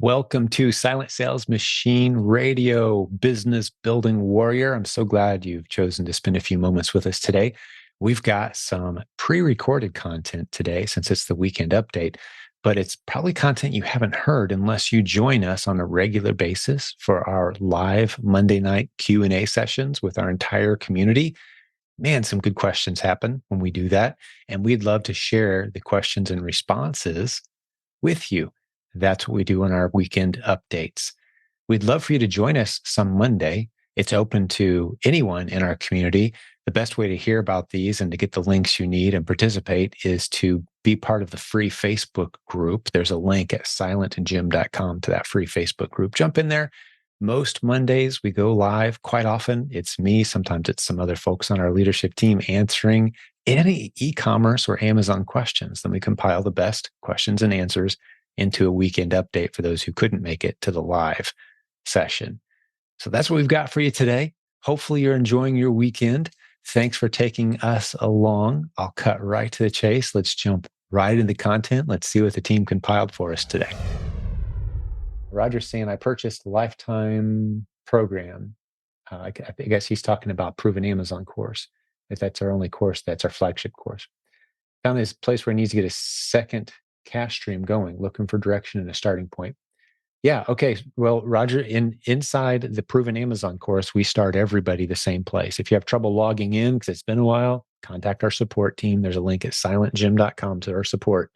Welcome to Silent Sales Machine Radio, Business Building Warrior. I'm so glad you've chosen to spend a few moments with us today. We've got some pre-recorded content today since it's the weekend update, but it's probably content you haven't heard unless you join us on a regular basis for our live Monday night Q&A sessions with our entire community. Man, some good questions happen when we do that, and we'd love to share the questions and responses with you. That's what we do on our weekend updates. We'd love for you to join us some Monday. It's open to anyone in our community. The best way to hear about these and to get the links you need and participate is to be part of the free Facebook group. There's a link at silentjimdotcom to that free Facebook group. Jump in there. Most Mondays we go live. Quite often it's me. Sometimes it's some other folks on our leadership team answering any e-commerce or Amazon questions. Then we compile the best questions and answers into a weekend update for those who couldn't make it to the live session. So that's what we've got for you today. Hopefully you're enjoying your weekend. Thanks for taking us along. I'll cut right to the chase. Let's jump right into content. Let's see what the team compiled for us today. Roger's saying, I purchased a lifetime program. I guess he's talking about Proven Amazon course. If that's our only course, that's our flagship course. Found this place where he needs to get a second cash stream going, looking for direction and a starting point. Yeah, okay. Well, Roger, inside the Proven Amazon course, we start everybody the same place. If you have trouble logging in because it's been a while, contact our support team. There's a link at silentjimdotcom to our support.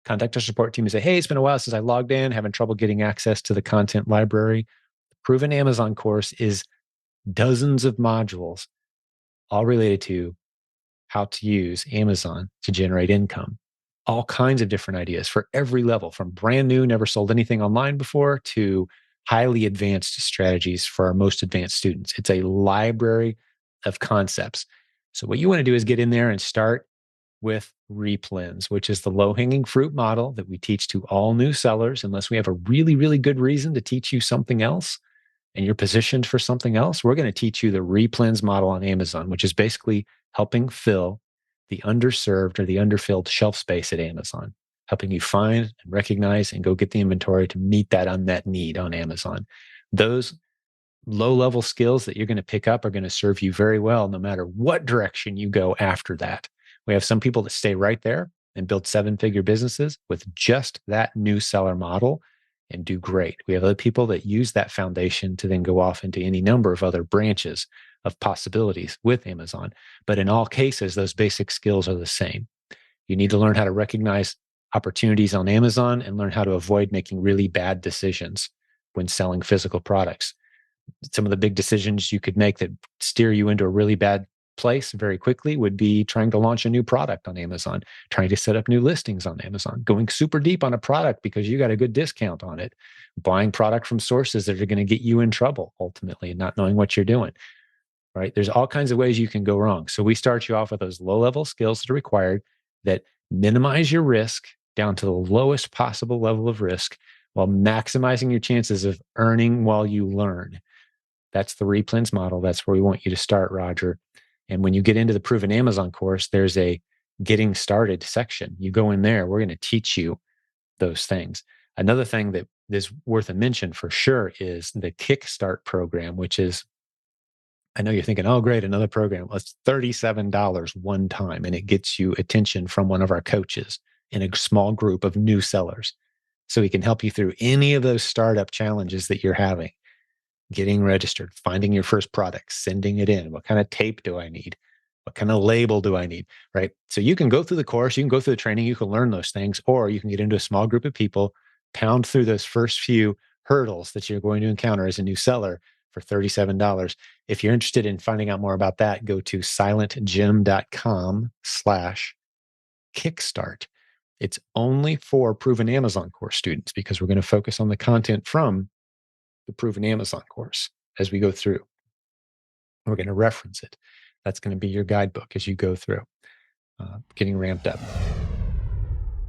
Contact our support team and say, hey, it's been a while since I logged in, having trouble getting access to the content library. The Proven Amazon course is dozens of modules, all related to how to use Amazon to generate income. All kinds of different ideas for every level, from brand new, never sold anything online before, to highly advanced strategies for our most advanced students. It's a library of concepts. So what you want to do is get in there and start with Replens, which is the low-hanging fruit model that we teach to all new sellers, unless we have a really, really good reason to teach you something else and you're positioned for something else. We're going to teach you the Replens model on Amazon, which is basically helping fill the underserved or the underfilled shelf space at Amazon, helping you find and recognize and go get the inventory to meet that unmet need on Amazon. Those low-level skills that you're going to pick up are going to serve you very well no matter what direction you go after that. We have some people that stay right there and build seven-figure businesses with just that new seller model and do great. We have other people that use that foundation to then go off into any number of other branches of possibilities with Amazon. But in all cases, those basic skills are the same. You need to learn how to recognize opportunities on Amazon and learn how to avoid making really bad decisions when selling physical products. Some of the big decisions you could make that steer you into a really bad place very quickly would be trying to launch a new product on Amazon, trying to set up new listings on Amazon, going super deep on a product because you got a good discount on it, buying product from sources that are going to get you in trouble ultimately, and not knowing what you're doing. Right? There's all kinds of ways you can go wrong. So we start you off with those low-level skills that are required that minimize your risk down to the lowest possible level of risk while maximizing your chances of earning while you learn. That's the Replens model. That's where we want you to start, Roger. And when you get into the Proven Amazon course, there's a getting started section. You go in there, we're going to teach you those things. Another thing that is worth a mention for sure is the Kickstart program, which is, I know you're thinking, oh, great, another program. Well, it's $37 one time, and it gets you attention from one of our coaches in a small group of new sellers. So he can help you through any of those startup challenges that you're having. Getting registered, finding your first product, sending it in. What kind of tape do I need? What kind of label do I need? Right? So you can go through the course, you can go through the training, you can learn those things, or you can get into a small group of people, pound through those first few hurdles that you're going to encounter as a new seller for $37. If you're interested in finding out more about that, go to silentjim.com/kickstart. It's only for Proven Amazon course students because we're going to focus on the content from the Proven Amazon course as we go through. We're going to reference it. That's going to be your guidebook as you go through, getting ramped up.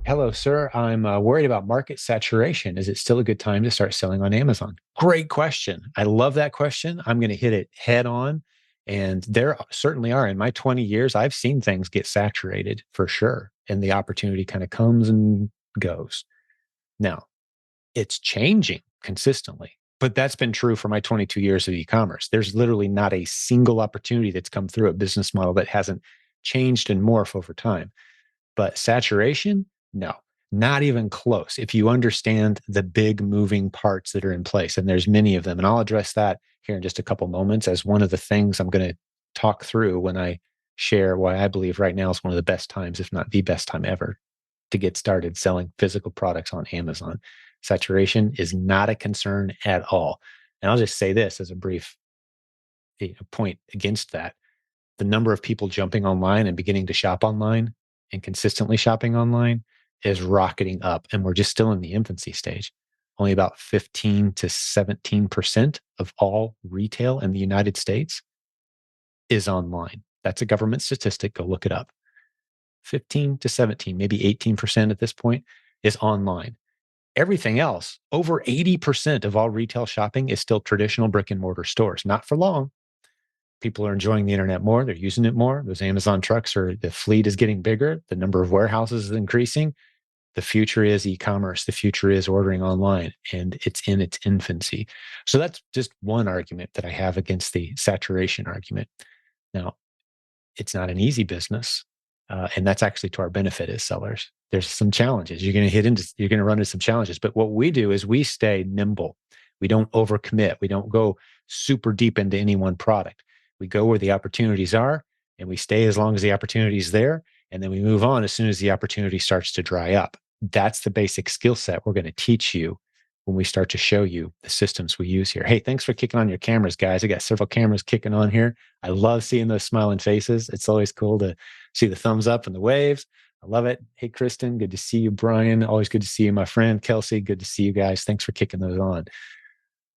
Hello, sir. I'm worried about market saturation. Is it still a good time to start selling on Amazon? Great question. I love that question. I'm going to hit it head on. And there certainly are. In my 20 years, I've seen things get saturated for sure. And the opportunity kind of comes and goes. Now, It's changing consistently. But that's been true for my 22 years of e-commerce. There's literally not a single opportunity that's come through a business model that hasn't changed and morphed over time. But saturation, no, not even close. If you understand the big moving parts that are in place, and there's many of them, and I'll address that here in just a couple moments as one of the things I'm going to talk through when I share why I believe right now is one of the best times, if not the best time ever, to get started selling physical products on Amazon. Saturation is not a concern at all. And I'll just say this as a brief point against that. The number of people jumping online and beginning to shop online and consistently shopping online is rocketing up. And we're just still in the infancy stage. Only about 15 to 17% of all retail in the United States is online. That's a government statistic. Go look it up. 15 to 17, maybe 18% at this point is online. Everything else, over 80% of all retail shopping is still traditional brick and mortar stores. Not for long. People are enjoying the internet more. They're using it more. Those Amazon trucks the fleet is getting bigger. The number of warehouses is increasing. The future is e-commerce. The future is ordering online, and it's in its infancy. So that's just one argument that I have against the saturation argument. Now, it's not an easy business. And that's actually to our benefit as sellers. There's some challenges. You're going to run into some challenges. But what we do is we stay nimble. We don't overcommit. We don't go super deep into any one product. We go where the opportunities are, and we stay as long as the opportunity is there. And then we move on as soon as the opportunity starts to dry up. That's the basic skill set we're going to teach you when we start to show you the systems we use here. Hey, thanks for kicking on your cameras, guys. I got several cameras kicking on here. I love seeing those smiling faces. It's always cool to see the thumbs up and the waves. I love it. Hey, Kristen, good to see you. Brian, always good to see you. My friend, Kelsey, good to see you guys. Thanks for kicking those on.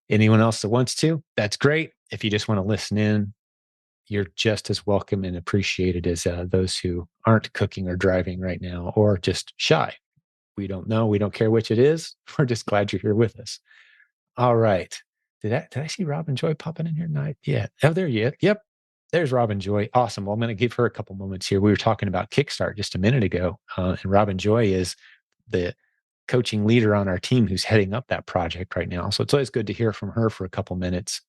Anyone else that wants to, that's great. If you just want to listen in, you're just as welcome and appreciated as those who aren't cooking or driving right now or just shy. We don't know. We don't care which it is. We're just glad you're here with us. All right. Did I see Robin Joy popping in here tonight? Yeah. Oh, there you are. Yep. There's Robin Joy. Awesome. Well, I'm going to give her a couple moments here. We were talking about Kickstart just a minute ago, and Robin Joy is the coaching leader on our team who's heading up that project right now. So it's always good to hear from her for a couple minutes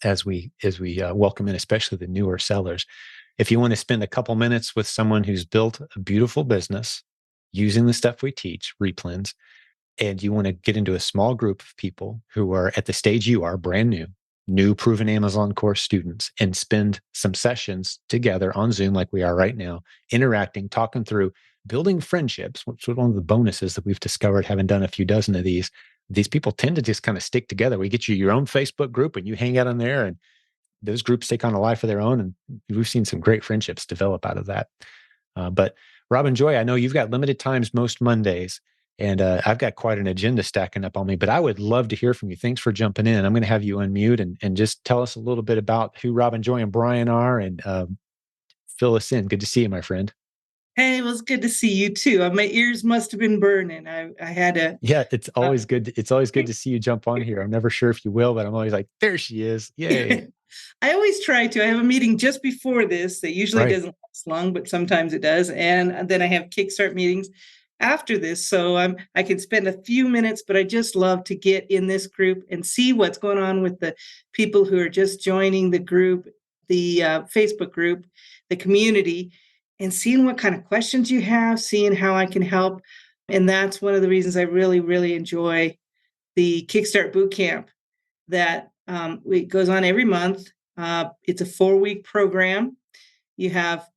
as we welcome in, especially the newer sellers. If you want to spend a couple minutes with someone who's built a beautiful business using the stuff we teach, Replens, and you want to get into a small group of people who are at the stage you are, brand new proven Amazon course students, and spend some sessions together on Zoom like we are right now, interacting, talking through, building friendships, which is one of the bonuses that we've discovered having done a few dozen of these. These people tend to just kind of stick together. We get you your own Facebook group and you hang out on there, and those groups take on a life of their own. And we've seen some great friendships develop out of that. But Robin Joy, I know you've got limited times most Mondays, and I've got quite an agenda stacking up on me, but I would love to hear from you. Thanks for jumping in. I'm going to have you unmute and just tell us a little bit about who Robin Joy and Brian are, and fill us in. Good to see you, my friend. Hey, it was good to see you too. My ears must have been burning. I had a Yeah, it's always good. It's always good to see you jump on here. I'm never sure if you will, but I'm always like, there she is. Yay. I always try to. I have a meeting just before this that usually Right. doesn't last long, but sometimes it does. And then I have Kickstart meetings after this. So I can spend a few minutes, but I just love to get in this group and see what's going on with the people who are just joining the group, the Facebook group, the community, and seeing what kind of questions you have, seeing how I can help. And that's one of the reasons I really, really enjoy the Kickstart Bootcamp that it goes on every month. It's a 4-week program. You have,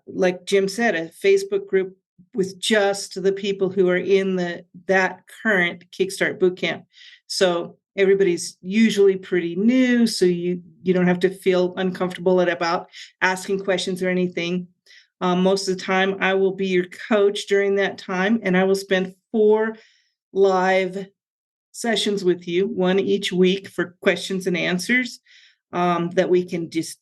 like Jim said, a Facebook group with just the people who are in that current Kickstart Bootcamp. So everybody's usually pretty new, so you don't have to feel uncomfortable about asking questions or anything. Most of the time, I will be your coach during that time, and I will spend 4 live sessions with you, one each week for questions and answers, that we can just,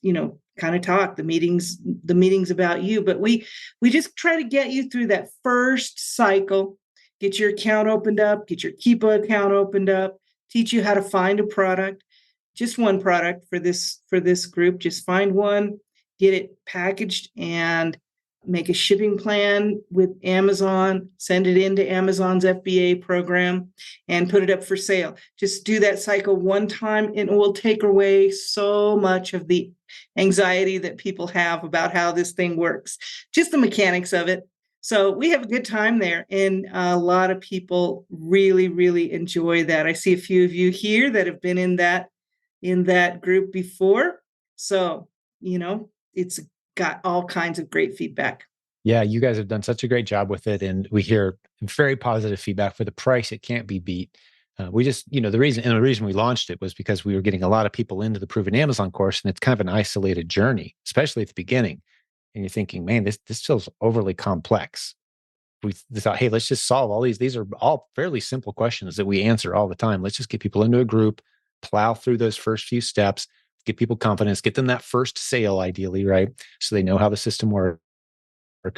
kind of talk. The meetings about you, but we just try to get you through that first cycle, get your account opened up, get your Keepa account opened up, teach you how to find a product, just one product for this group. Just find one, get it packaged, and make a shipping plan with Amazon, send it into Amazon's FBA program, and put it up for sale. Just do that cycle one time, and it will take away so much of the anxiety that people have about how this thing works, just the mechanics of it. So we have a good time there, and a lot of people really, really enjoy that. I see a few of you here that have been in that group before. So, it's got all kinds of great feedback. Yeah, you guys have done such a great job with it, and we hear very positive feedback. For the price, it can't be beat. We just, the reason we launched it was because we were getting a lot of people into the Proven Amazon course, and it's kind of an isolated journey, especially at the beginning. And you're thinking, man, this feels overly complex. We thought, hey, let's just solve all these. These are all fairly simple questions that we answer all the time. Let's just get people into a group, plow through those first few steps, get people confidence, get them that first sale, ideally, right? So they know how the system works, and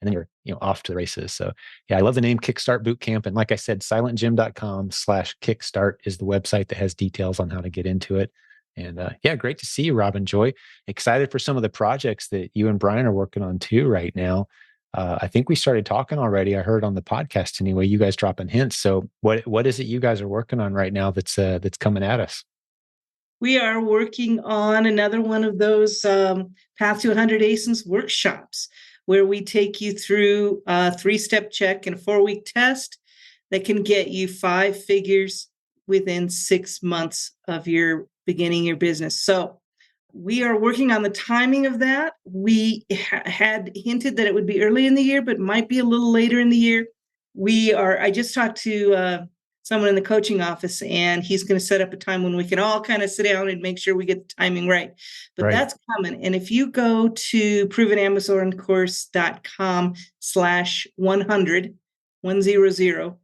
then you're off to the races. So yeah, I love the name Kickstart Bootcamp. And like I said, silentjim.com/kickstart is the website that has details on how to get into it. And yeah, great to see you, Robin Joy. Excited for some of the projects that you and Brian are working on too right now. I think we started talking already. I heard on the podcast anyway, you guys dropping hints. So what is it you guys are working on right now that's coming at us? We are working on another one of those Path to 100 ASINs workshops, where we take you through a 3-step check and a 4-week test that can get you 5 figures within 6 months of your beginning your business. So we are working on the timing of that. We had hinted that it would be early in the year, but might be a little later in the year. I just talked to someone in the coaching office, and he's going to set up a time when we can all kind of sit down and make sure we get the timing right. But Right. that's coming. And if you go to provenamazoncourse.com/100, 100,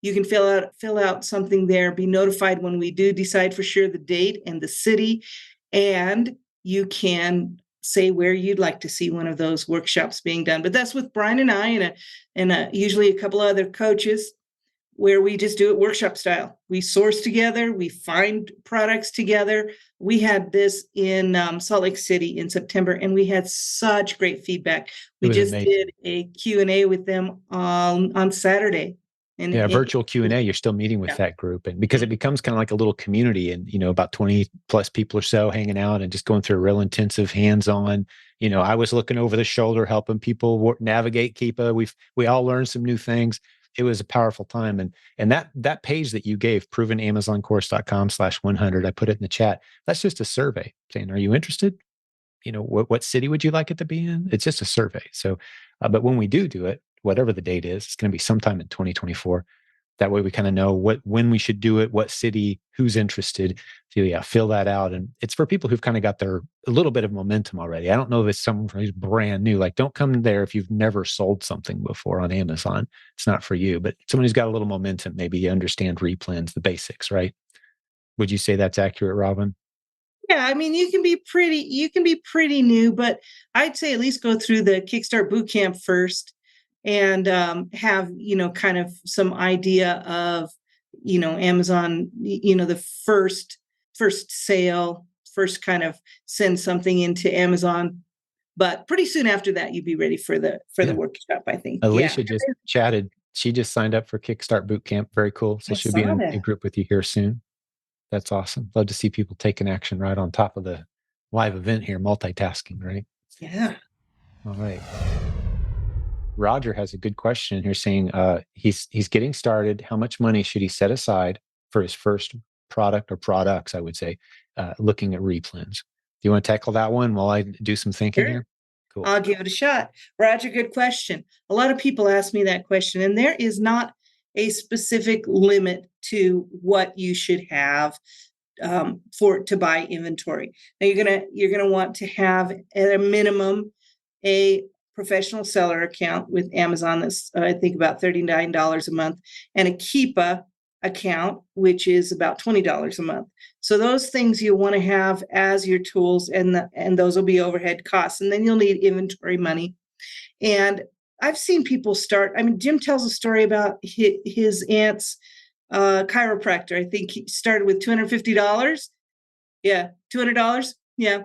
you can fill out something there, be notified when we do decide for sure the date and the city, and you can say where you'd like to see one of those workshops being done. But that's with Brian and I and usually a couple of other coaches, where we just do it workshop style. We source together, we find products together. We had this in Salt Lake City in September, and we had such great feedback. We just amazing. did a Q&A with them on Saturday. And yeah, virtual Q&A, you're still meeting with that group. And because it becomes kind of like a little community, and, about 20 plus people or so hanging out and just going through a real intensive hands-on. I was looking over the shoulder, helping people navigate Keepa. We all learned some new things. It was a powerful time. And that page that you gave, provenamazoncourse.com/100, I put it in the chat. That's just a survey saying, are you interested? What city would you like it to be in? It's just a survey. So, but when we do it, whatever the date is, it's going to be sometime in 2024. That way we kind of know when we should do it, what city, who's interested. So yeah, fill that out. And it's for people who've kind of got a little bit of momentum already. I don't know if it's someone who's brand new. Like, don't come there if you've never sold something before on Amazon. It's not for you. But someone who's got a little momentum, maybe you understand replens, the basics, right? Would you say that's accurate, Robin? Yeah, I mean, you can be pretty new, but I'd say at least go through the Kickstart Bootcamp first, and have kind of some idea of Amazon, the first sale, first kind of send something into Amazon. But pretty soon after that, you'd be ready for the workshop, I think. Alicia just chatted. She just signed up for Kickstart Bootcamp. Very cool. So she'll be in a group with you here soon. That's awesome. Love to see people taking action right on top of the live event here, multitasking, right? Yeah. All right. Roger has a good question here saying he's getting started. How much money should he set aside for his first product or products, I would say, looking at Replens? Do you want to tackle that one while I do some thinking here? Cool. I'll give it a shot. Roger, good question. A lot of people ask me that question, and there is not a specific limit to what you should have to buy inventory. Now you're gonna want to have at a minimum a professional seller account with Amazon. That's I think about $39 a month, and a Keepa account, which is about $20 a month. So those things you want to have as your tools, and those will be overhead costs. And then you'll need inventory money. And I've seen people start. I mean, Jim tells a story about his aunt's chiropractor. I think he started with $250. Yeah, $200. Yeah.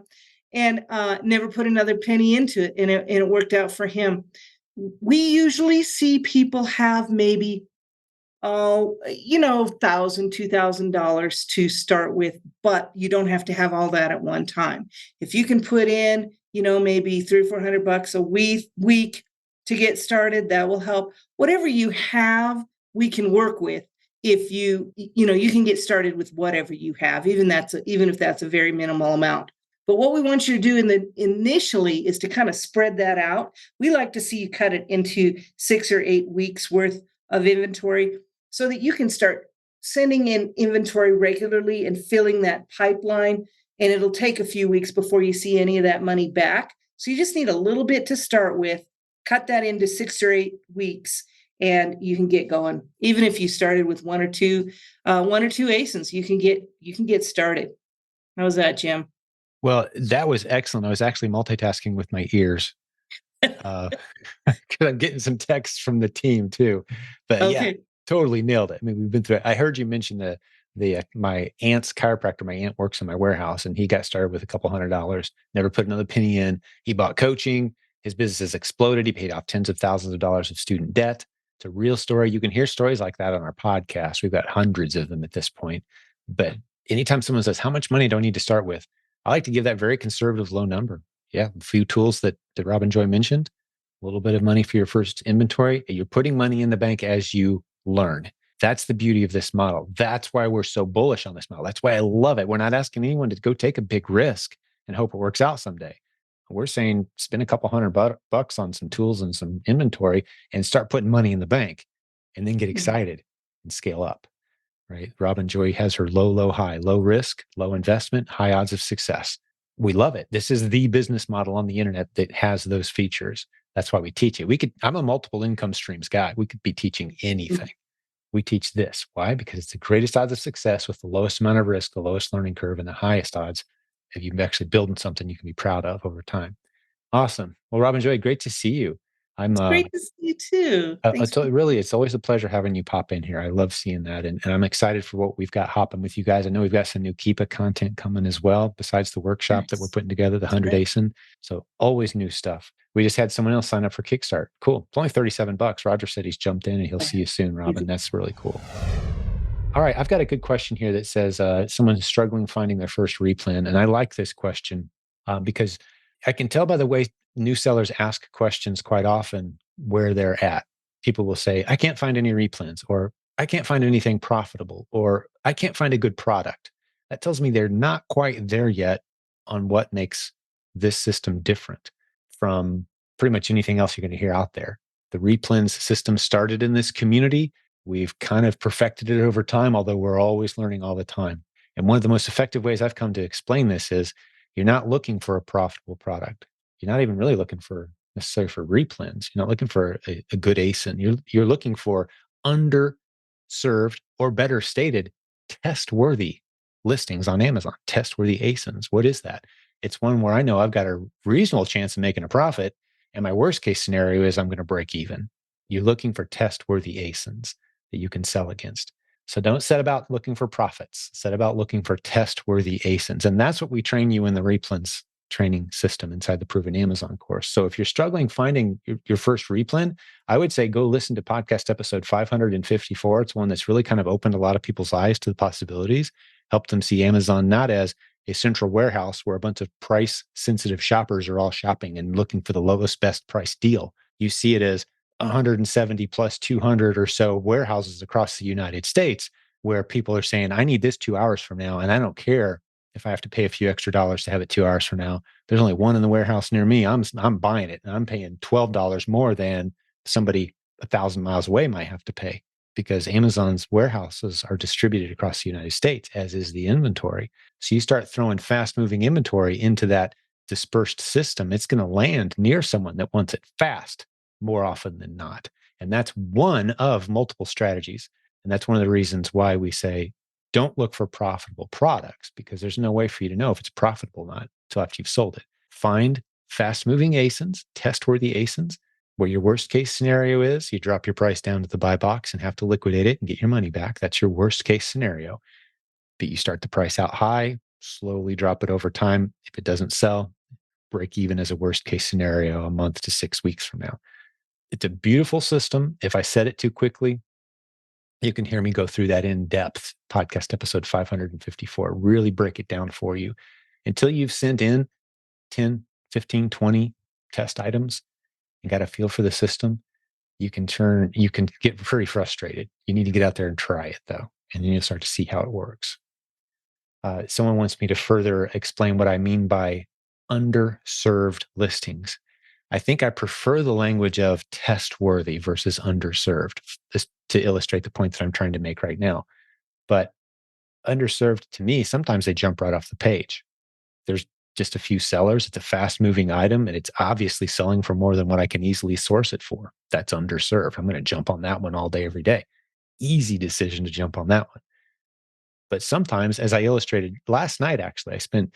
and never put another penny into it. And it worked out for him. We usually see people have maybe $1,000, $2,000 to start with, but you don't have to have all that at one time. If you can put in, maybe $300 or $400 a week to get started, that will help. Whatever you have, we can work with. If you can get started with whatever you have, even if that's a very minimal amount. But what we want you to do initially is to kind of spread that out. We like to see you cut it into 6 or 8 weeks worth of inventory so that you can start sending in inventory regularly and filling that pipeline. And it'll take a few weeks before you see any of that money back. So you just need a little bit to start with, cut that into 6 or 8 weeks, and you can get going. Even if you started with one or two ASINs, you can get started. How's that, Jim? Well, that was excellent. I was actually multitasking with my ears. Because I'm getting some texts from the team too. But yeah, Okay. totally nailed it. I mean, we've been through it. I heard you mention my aunt's chiropractor. My aunt works in my warehouse, and he got started with a couple $100, never put another penny in. He bought coaching. His business has exploded. He paid off tens of thousands of dollars of student debt. It's a real story. You can hear stories like that on our podcast. We've got hundreds of them at this point. But anytime someone says, how much money do I need to start with? I like to give that very conservative low number. Yeah, a few tools that Rob and Joy mentioned, a little bit of money for your first inventory. You're putting money in the bank as you learn. That's the beauty of this model. That's why we're so bullish on this model. That's why I love it. We're not asking anyone to go take a big risk and hope it works out someday. We're saying spend a couple $100 on some tools and some inventory and start putting money in the bank, and then get excited and scale up. Right? Robin Joy has her low, low, high, low risk, low investment, high odds of success. We love it. This is the business model on the internet that has those features. That's why we teach it. I'm a multiple income streams guy. We could be teaching anything. We teach this. Why? Because it's the greatest odds of success with the lowest amount of risk, the lowest learning curve, and the highest odds of you actually building something you can be proud of over time. Awesome. Well, Robin Joy, great to see you. I'm It's great to see you too. Thanks for really, it's always a pleasure having you pop in here. I love seeing that. And I'm excited for what we've got hopping with you guys. I know we've got some new Keepa content coming as well, besides the workshop that we're putting together, the 100 ASIN. So always new stuff. We just had someone else sign up for Kickstart. Cool. It's only $37. Roger said he's jumped in, and he'll see you soon, Robin. That's really cool. All right. I've got a good question here that says someone's struggling finding their first replan. And I like this question because I can tell by the way new sellers ask questions quite often where they're at. People will say, I can't find any replans, or I can't find anything profitable, or I can't find a good product. That tells me they're not quite there yet on what makes this system different from pretty much anything else you're going to hear out there. The replens system started in this community. We've kind of perfected it over time, although we're always learning all the time. And one of the most effective ways I've come to explain this is you're not looking for a profitable product. You're not even really looking for necessarily for replens. You're not looking for a good ASIN. You're looking for underserved, or better stated, test-worthy listings on Amazon, test-worthy ASINs. What is that? It's one where I know I've got a reasonable chance of making a profit, and my worst case scenario is I'm going to break even. You're looking for test-worthy ASINs that you can sell against. So don't set about looking for profits. Set about looking for test-worthy ASINs. And that's what we train you in the Replens training system inside the Proven Amazon course. So if you're struggling finding your first replen, I would say go listen to podcast episode 554. It's one that's really kind of opened a lot of people's eyes to the possibilities, helped them see Amazon not as a central warehouse where a bunch of price-sensitive shoppers are all shopping and looking for the lowest, best price deal. You see it as 170 plus 200 or so warehouses across the United States where people are saying, I need this 2 hours from now, and I don't care if I have to pay a few extra dollars to have it 2 hours from now. There's only one in the warehouse near me. I'm buying it, and I'm paying $12 more than somebody 1,000 miles away might have to pay, because Amazon's warehouses are distributed across the United States, as is the inventory. So you start throwing fast-moving inventory into that dispersed system, it's going to land near someone that wants it fast more often than not. And that's one of multiple strategies. And that's one of the reasons why we say, don't look for profitable products, because there's no way for you to know if it's profitable or not until after you've sold it. Find fast-moving ASINs, test-worthy ASINs, where your worst case scenario is you drop your price down to the buy box and have to liquidate it and get your money back. That's your worst case scenario. But you start the price out high, slowly drop it over time. If it doesn't sell, break even as a worst case scenario a month to 6 weeks from now. It's a beautiful system. If I said it too quickly, you can hear me go through that in depth. Podcast episode 554, really break it down for you until you've sent in 10, 15, 20 test items and got a feel for the system. You can get very frustrated. You need to get out there and try it though. And then you'll start to see how it works. Someone wants me to further explain what I mean by underserved listings. I think I prefer the language of test worthy versus underserved, just to illustrate the point that I'm trying to make right now. But underserved to me, sometimes they jump right off the page. There's just a few sellers. It's a fast moving item and it's obviously selling for more than what I can easily source it for. That's underserved. I'm going to jump on that one all day, every day. Easy decision to jump on that one. But sometimes, as I illustrated last night, actually, I spent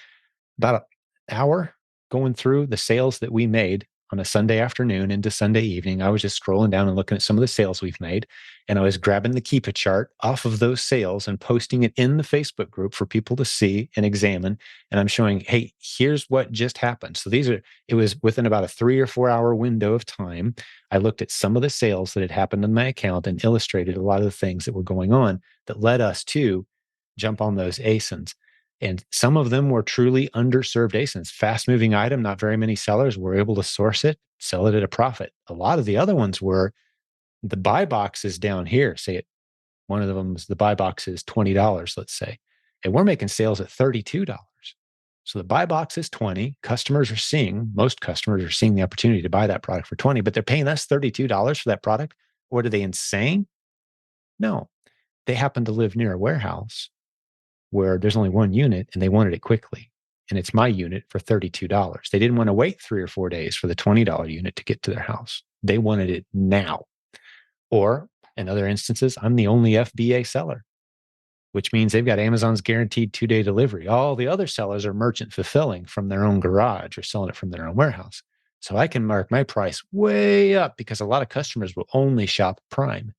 about an hour going through the sales that we made on a Sunday afternoon into Sunday evening. I was just scrolling down and looking at some of the sales we've made. And I was grabbing the Keepa chart off of those sales and posting it in the Facebook group for people to see and examine. And I'm showing, hey, here's what just happened. So it was within about a 3 or 4 hour window of time. I looked at some of the sales that had happened in my account and illustrated a lot of the things that were going on that led us to jump on those ASINs. And some of them were truly underserved ASINs, fast moving item, not very many sellers were able to source it, sell it at a profit. A lot of the other ones were the buy box is down here. Say it, one of them is the buy box is $20, let's say. And we're making sales at $32. So the buy box is 20. Most customers are seeing the opportunity to buy that product for 20, but they're paying us $32 for that product. What are they insane? No, they happen to live near a warehouse where there's only one unit and they wanted it quickly. And it's my unit for $32. They didn't want to wait 3 or 4 days for the $20 unit to get to their house. They wanted it now. Or in other instances, I'm the only FBA seller, which means they've got Amazon's guaranteed 2-day delivery. All the other sellers are merchant fulfilling from their own garage or selling it from their own warehouse. So I can mark my price way up because a lot of customers will only shop Prime.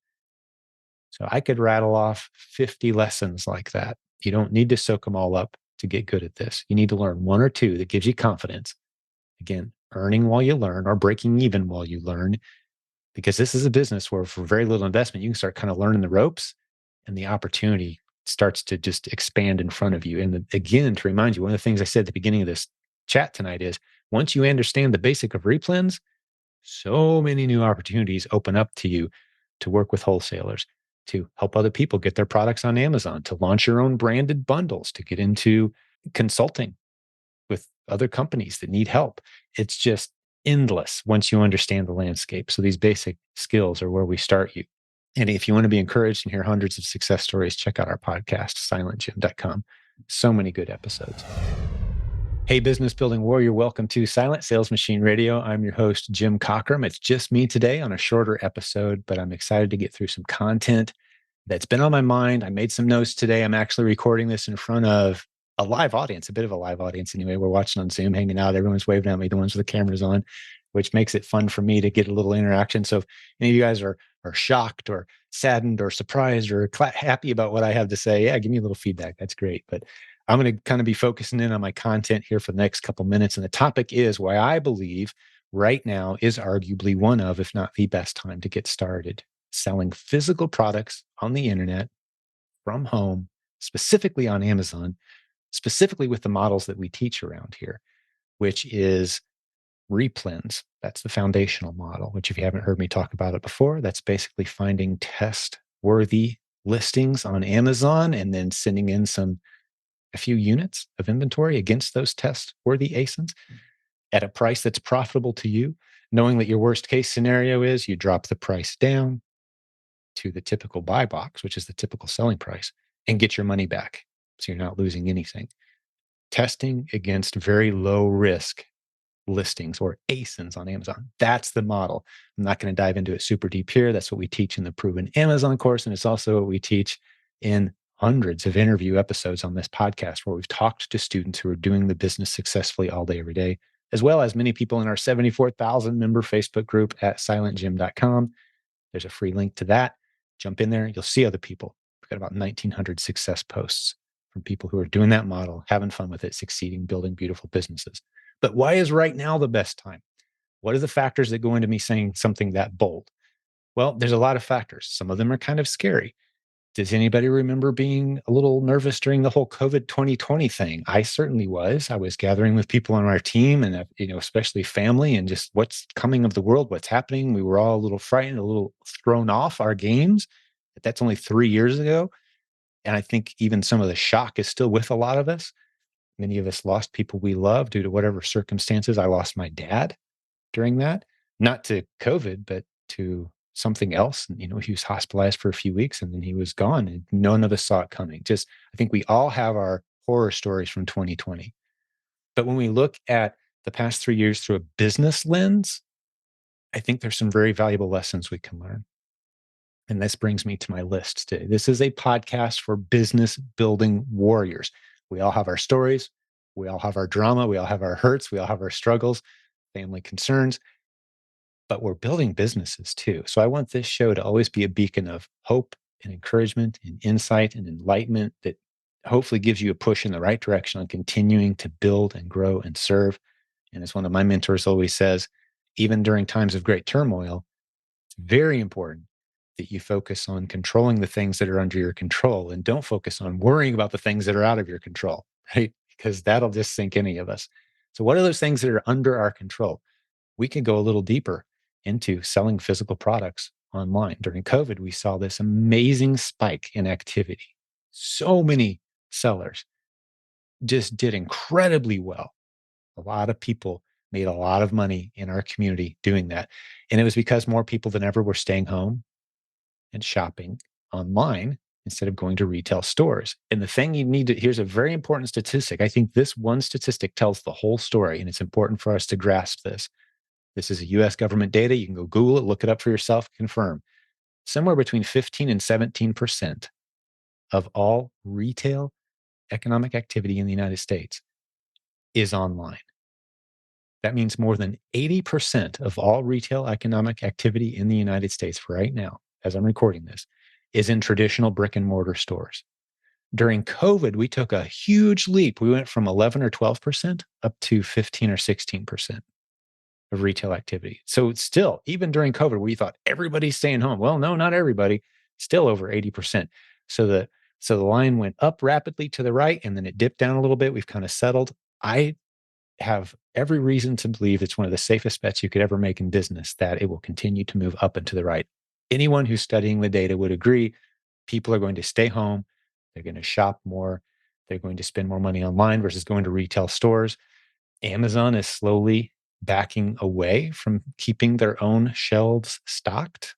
So I could rattle off 50 lessons like that. You don't need to soak them all up to get good at this. You need to learn 1 or 2 that gives you confidence. Again, earning while you learn or breaking even while you learn, because this is a business where for very little investment, you can start kind of learning the ropes and the opportunity starts to just expand in front of you. And again, to remind you, one of the things I said at the beginning of this chat tonight is once you understand the basic of Replens, so many new opportunities open up to you to work with wholesalers, to help other people get their products on Amazon, to launch your own branded bundles, to get into consulting with other companies that need help. It's just endless once you understand the landscape. So these basic skills are where we start you. And if you want to be encouraged and hear hundreds of success stories, check out our podcast, silentjimdotcom. So many good episodes. Hey, business building warrior, welcome to Silent Sales Machine Radio. I'm your host, Jim Cockrum. It's just me today on a shorter episode, but I'm excited to get through some content that's been on my mind. I made some notes today. I'm actually recording this in front of a live audience, a bit of a live audience anyway. We're watching on Zoom, hanging out. Everyone's waving at me, the ones with the cameras on, which makes it fun for me to get a little interaction. So if any of you guys are shocked or saddened or surprised or happy about what I have to say, yeah, give me a little feedback. That's great. But I'm going to kind of be focusing in on my content here for the next couple minutes. And the topic is why I believe right now is arguably one of, if not the best time to get started selling physical products on the internet from home, specifically on Amazon, specifically with the models that we teach around here, which is Replens. That's the foundational model, which if you haven't heard me talk about it before, that's basically finding test-worthy listings on Amazon and then sending in a few units of inventory against those test-worthy ASINs at a price that's profitable to you, knowing that your worst case scenario is you drop the price down to the typical buy box, which is the typical selling price, and get your money back. So you're not losing anything. Testing against very low risk listings or ASINs on Amazon. That's the model. I'm not going to dive into it super deep here. That's what we teach in the Proven Amazon course. And it's also what we teach in hundreds of interview episodes on this podcast where we've talked to students who are doing the business successfully all day, every day, as well as many people in our 74,000 member Facebook group at silentjim.com. There's a free link to that. Jump in there. You'll see other people. We've got about 1,900 success posts from people who are doing that model, having fun with it, succeeding, building beautiful businesses. But why is right now the best time? What are the factors that go into me saying something that bold? Well, there's a lot of factors. Some of them are kind of scary. Does anybody remember being a little nervous during the whole COVID 2020 thing? I certainly was. I was gathering with people on our team and, especially family and just what's coming of the world, what's happening. We were all a little frightened, a little thrown off our games. But that's only 3 years ago. And I think even some of the shock is still with a lot of us. Many of us lost people we love due to whatever circumstances. I lost my dad during that, not to COVID, but to something else. He was hospitalized for a few weeks and then he was gone and none of us saw it coming. I think we all have our horror stories from 2020. But when we look at the past 3 years through a business lens, I think there's some very valuable lessons we can learn. And this brings me to my list today. This is a podcast for business building warriors. We all have our stories. We all have our drama. We all have our hurts. We all have our struggles, family concerns, but we're building businesses too. So I want this show to always be a beacon of hope and encouragement and insight and enlightenment that hopefully gives you a push in the right direction on continuing to build and grow and serve. And as one of my mentors always says, even during times of great turmoil, it's very important that you focus on controlling the things that are under your control and don't focus on worrying about the things that are out of your control, right? Because that'll just sink any of us. So, what are those things that are under our control? We can go a little deeper into selling physical products online. During COVID, we saw this amazing spike in activity. So many sellers just did incredibly well. A lot of people made a lot of money in our community doing that. And it was because more people than ever were staying home and shopping online instead of going to retail stores. And the thing you need to, here's a very important statistic. I think this one statistic tells the whole story, and it's important for us to grasp this. This is a US government data. You can go Google it, look it up for yourself, confirm. Somewhere between 15 and 17% of all retail economic activity in the United States is online. That means more than 80% of all retail economic activity in the United States right now, as I'm recording this, is in traditional brick and mortar stores. During COVID, we took a huge leap. We went from 11 or 12% up to 15 or 16% of retail activity. So it's still, even during COVID, we thought everybody's staying home. Well, no, not everybody. Still over 80%. So the line went up rapidly to the right and then it dipped down a little bit. We've kind of settled. I have every reason to believe it's one of the safest bets you could ever make in business, that it will continue to move up and to the right. Anyone who's studying the data would agree people are going to stay home. They're going to shop more. They're going to spend more money online versus going to retail stores. Amazon is slowly backing away from keeping their own shelves stocked.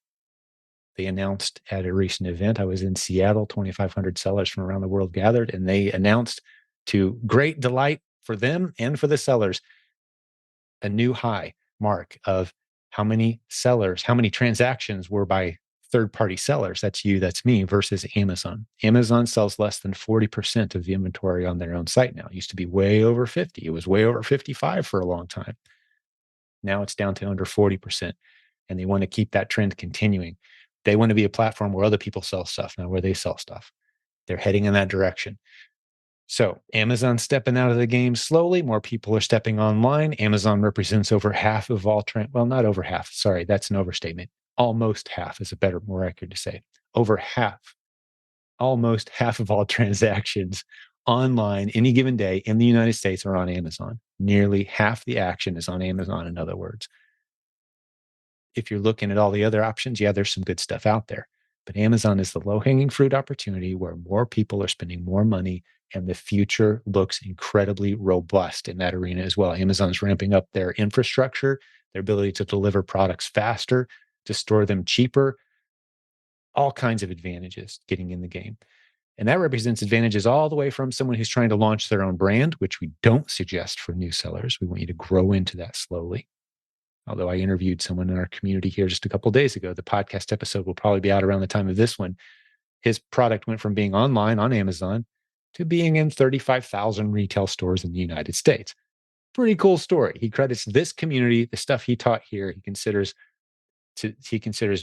They announced at a recent event, I was in Seattle, 2,500 sellers from around the world gathered, and they announced, to great delight for them and for the sellers, a new high mark of how many sellers, how many transactions were by third-party sellers. That's you, that's me, versus Amazon. Amazon sells less than 40% of the inventory on their own site now. It used to be way over 50. It was way over 55 for a long time. Now it's down to under 40%. And they want to keep that trend continuing. They want to be a platform where other people sell stuff, not where they sell stuff. They're heading in that direction. So Amazon's stepping out of the game slowly. More people are stepping online. Amazon represents over half of all well, not over half. Sorry, that's an overstatement. Almost half is a better, more accurate to say. Over half, almost half of all transactions online any given day in the United States are on Amazon. Nearly half the action is on Amazon, in other words. If you're looking at all the other options, yeah, there's some good stuff out there. But Amazon is the low-hanging fruit opportunity where more people are spending more money, and the future looks incredibly robust in that arena as well. Amazon's ramping up their infrastructure, their ability to deliver products faster, to store them cheaper, all kinds of advantages getting in the game. And that represents advantages all the way from someone who's trying to launch their own brand, which we don't suggest for new sellers. We want you to grow into that slowly. Although I interviewed someone in our community here just a couple of days ago, the podcast episode will probably be out around the time of this one. His product went from being online on Amazon to being in 35,000 retail stores in the United States. Pretty cool story. He credits this community, the stuff he taught here. He considers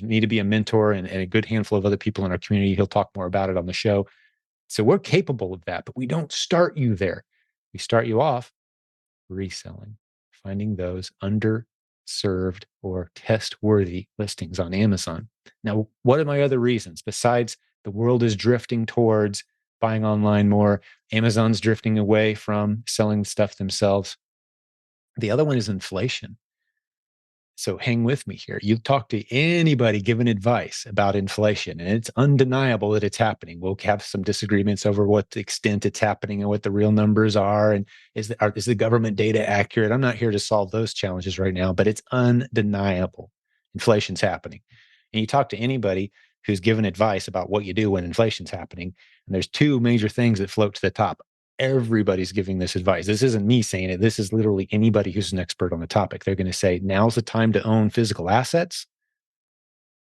me to be a mentor and a good handful of other people in our community. He'll talk more about it on the show. So we're capable of that, but we don't start you there. We start you off reselling. finding those underserved or test-worthy listings on Amazon. Now, what are my other reasons besides the world is drifting towards buying online more, Amazon's drifting away from selling stuff themselves? The other one is inflation. So hang with me here. You talk to anybody giving advice about inflation, and it's undeniable that it's happening. We'll have some disagreements over what the extent it's happening and what the real numbers are, and is the government data accurate? I'm not here to solve those challenges right now, but it's undeniable. Inflation's happening, and you talk to anybody who's given advice about what you do when inflation's happening, and there's two major things that float to the top. Everybody's giving this advice. This isn't me saying it. This is literally anybody who's an expert on the topic. They're going to say, now's the time to own physical assets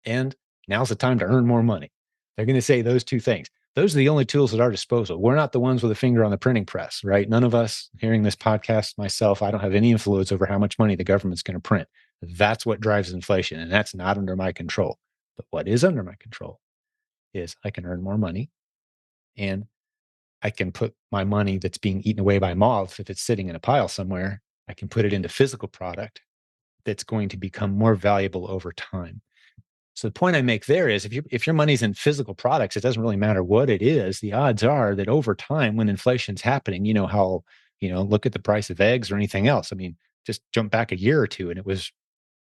and now's the time to earn more money. They're going to say those two things. Those are the only tools at our disposal. We're not the ones with a finger on the printing press, right? None of us hearing this podcast, myself, I don't have any influence over how much money the government's going to print. That's what drives inflation, and that's not under my control. But what is under my control is I can earn more money and I can put my money that's being eaten away by moths, if it's sitting in a pile somewhere, I can put it into physical product that's going to become more valuable over time. So the point I make there is if your money's in physical products, it doesn't really matter what it is. The odds are that over time, when inflation's happening, you know how, look at the price of eggs or anything else. I mean, just jump back a year or two and it was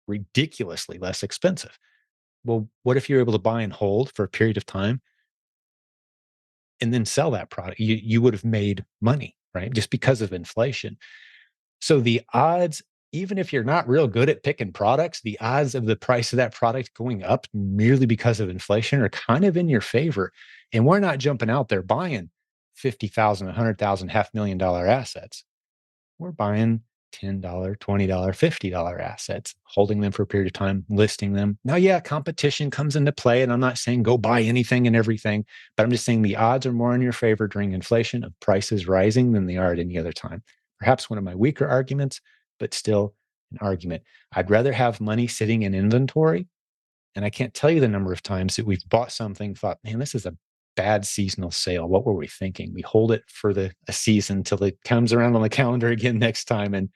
ridiculously less expensive. Well, what if you're able to buy and hold for a period of time and then sell that product? You would have made money, right? Just because of inflation. So the odds, even if you're not real good at picking products, the odds of the price of that product going up merely because of inflation are kind of in your favor. And we're not jumping out there buying 50,000, 100,000, $500,000 assets. We're buying $10, $20, $50 assets, holding them for a period of time, listing them. Now, yeah, competition comes into play, and I'm not saying go buy anything and everything, but I'm just saying the odds are more in your favor during inflation of prices rising than they are at any other time. Perhaps one of my weaker arguments, but still an argument. I'd rather have money sitting in inventory, and I can't tell you the number of times that we've bought something, thought, man, this is a bad seasonal sale. What were we thinking? We hold it for a season till it comes around on the calendar again next time, and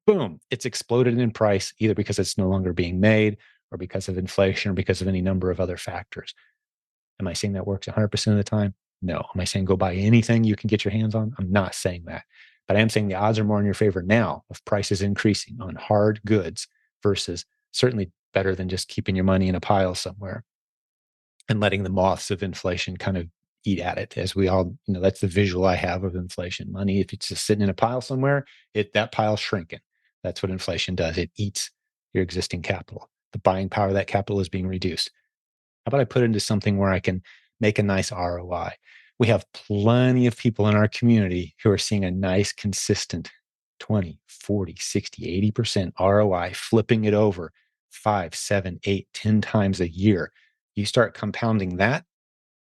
boom, it's exploded in price, either because it's no longer being made or because of inflation or because of any number of other factors. Am I saying that works 100% of the time? No. Am I saying go buy anything you can get your hands on? I'm not saying that. But I am saying the odds are more in your favor now of prices increasing on hard goods versus certainly better than just keeping your money in a pile somewhere and letting the moths of inflation kind of eat at it. As we all, that's the visual I have of inflation. Money, if it's just sitting in a pile somewhere, that pile's shrinking. That's what inflation does. It eats your existing capital. The buying power of that capital is being reduced. How about I put it into something where I can make a nice ROI? We have plenty of people in our community who are seeing a nice, consistent 20, 40, 60, 80% ROI, flipping it over 5, 7, 8, 10 times a year. You start compounding that.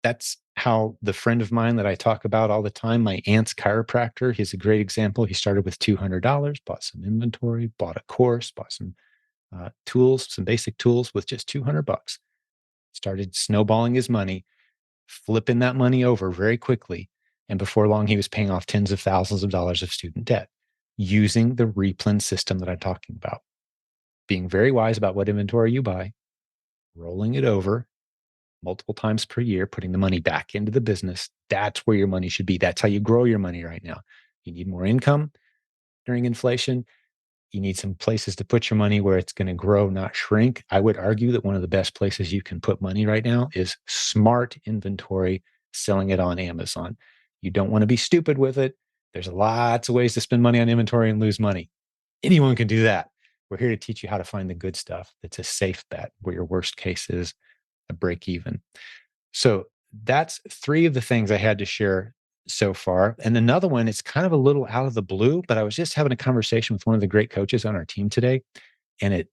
That's how the friend of mine that I talk about all the time, my aunt's chiropractor, he's a great example. He started with $200, bought some inventory, bought a course, bought some tools, some basic tools with just $200. Started snowballing his money, flipping that money over very quickly. And before long, he was paying off tens of thousands of dollars of student debt using the Replens system that I'm talking about. Being very wise about what inventory you buy, rolling it over multiple times per year, putting the money back into the business. That's where your money should be. That's how you grow your money right now. You need more income during inflation. You need some places to put your money where it's going to grow, not shrink. I would argue that one of the best places you can put money right now is smart inventory, selling it on Amazon. You don't want to be stupid with it. There's lots of ways to spend money on inventory and lose money. Anyone can do that. We're here to teach you how to find the good stuff that's a safe bet where your worst case is a break even. So that's three of the things I had to share so far. And another one, it's kind of a little out of the blue, but I was just having a conversation with one of the great coaches on our team today, and it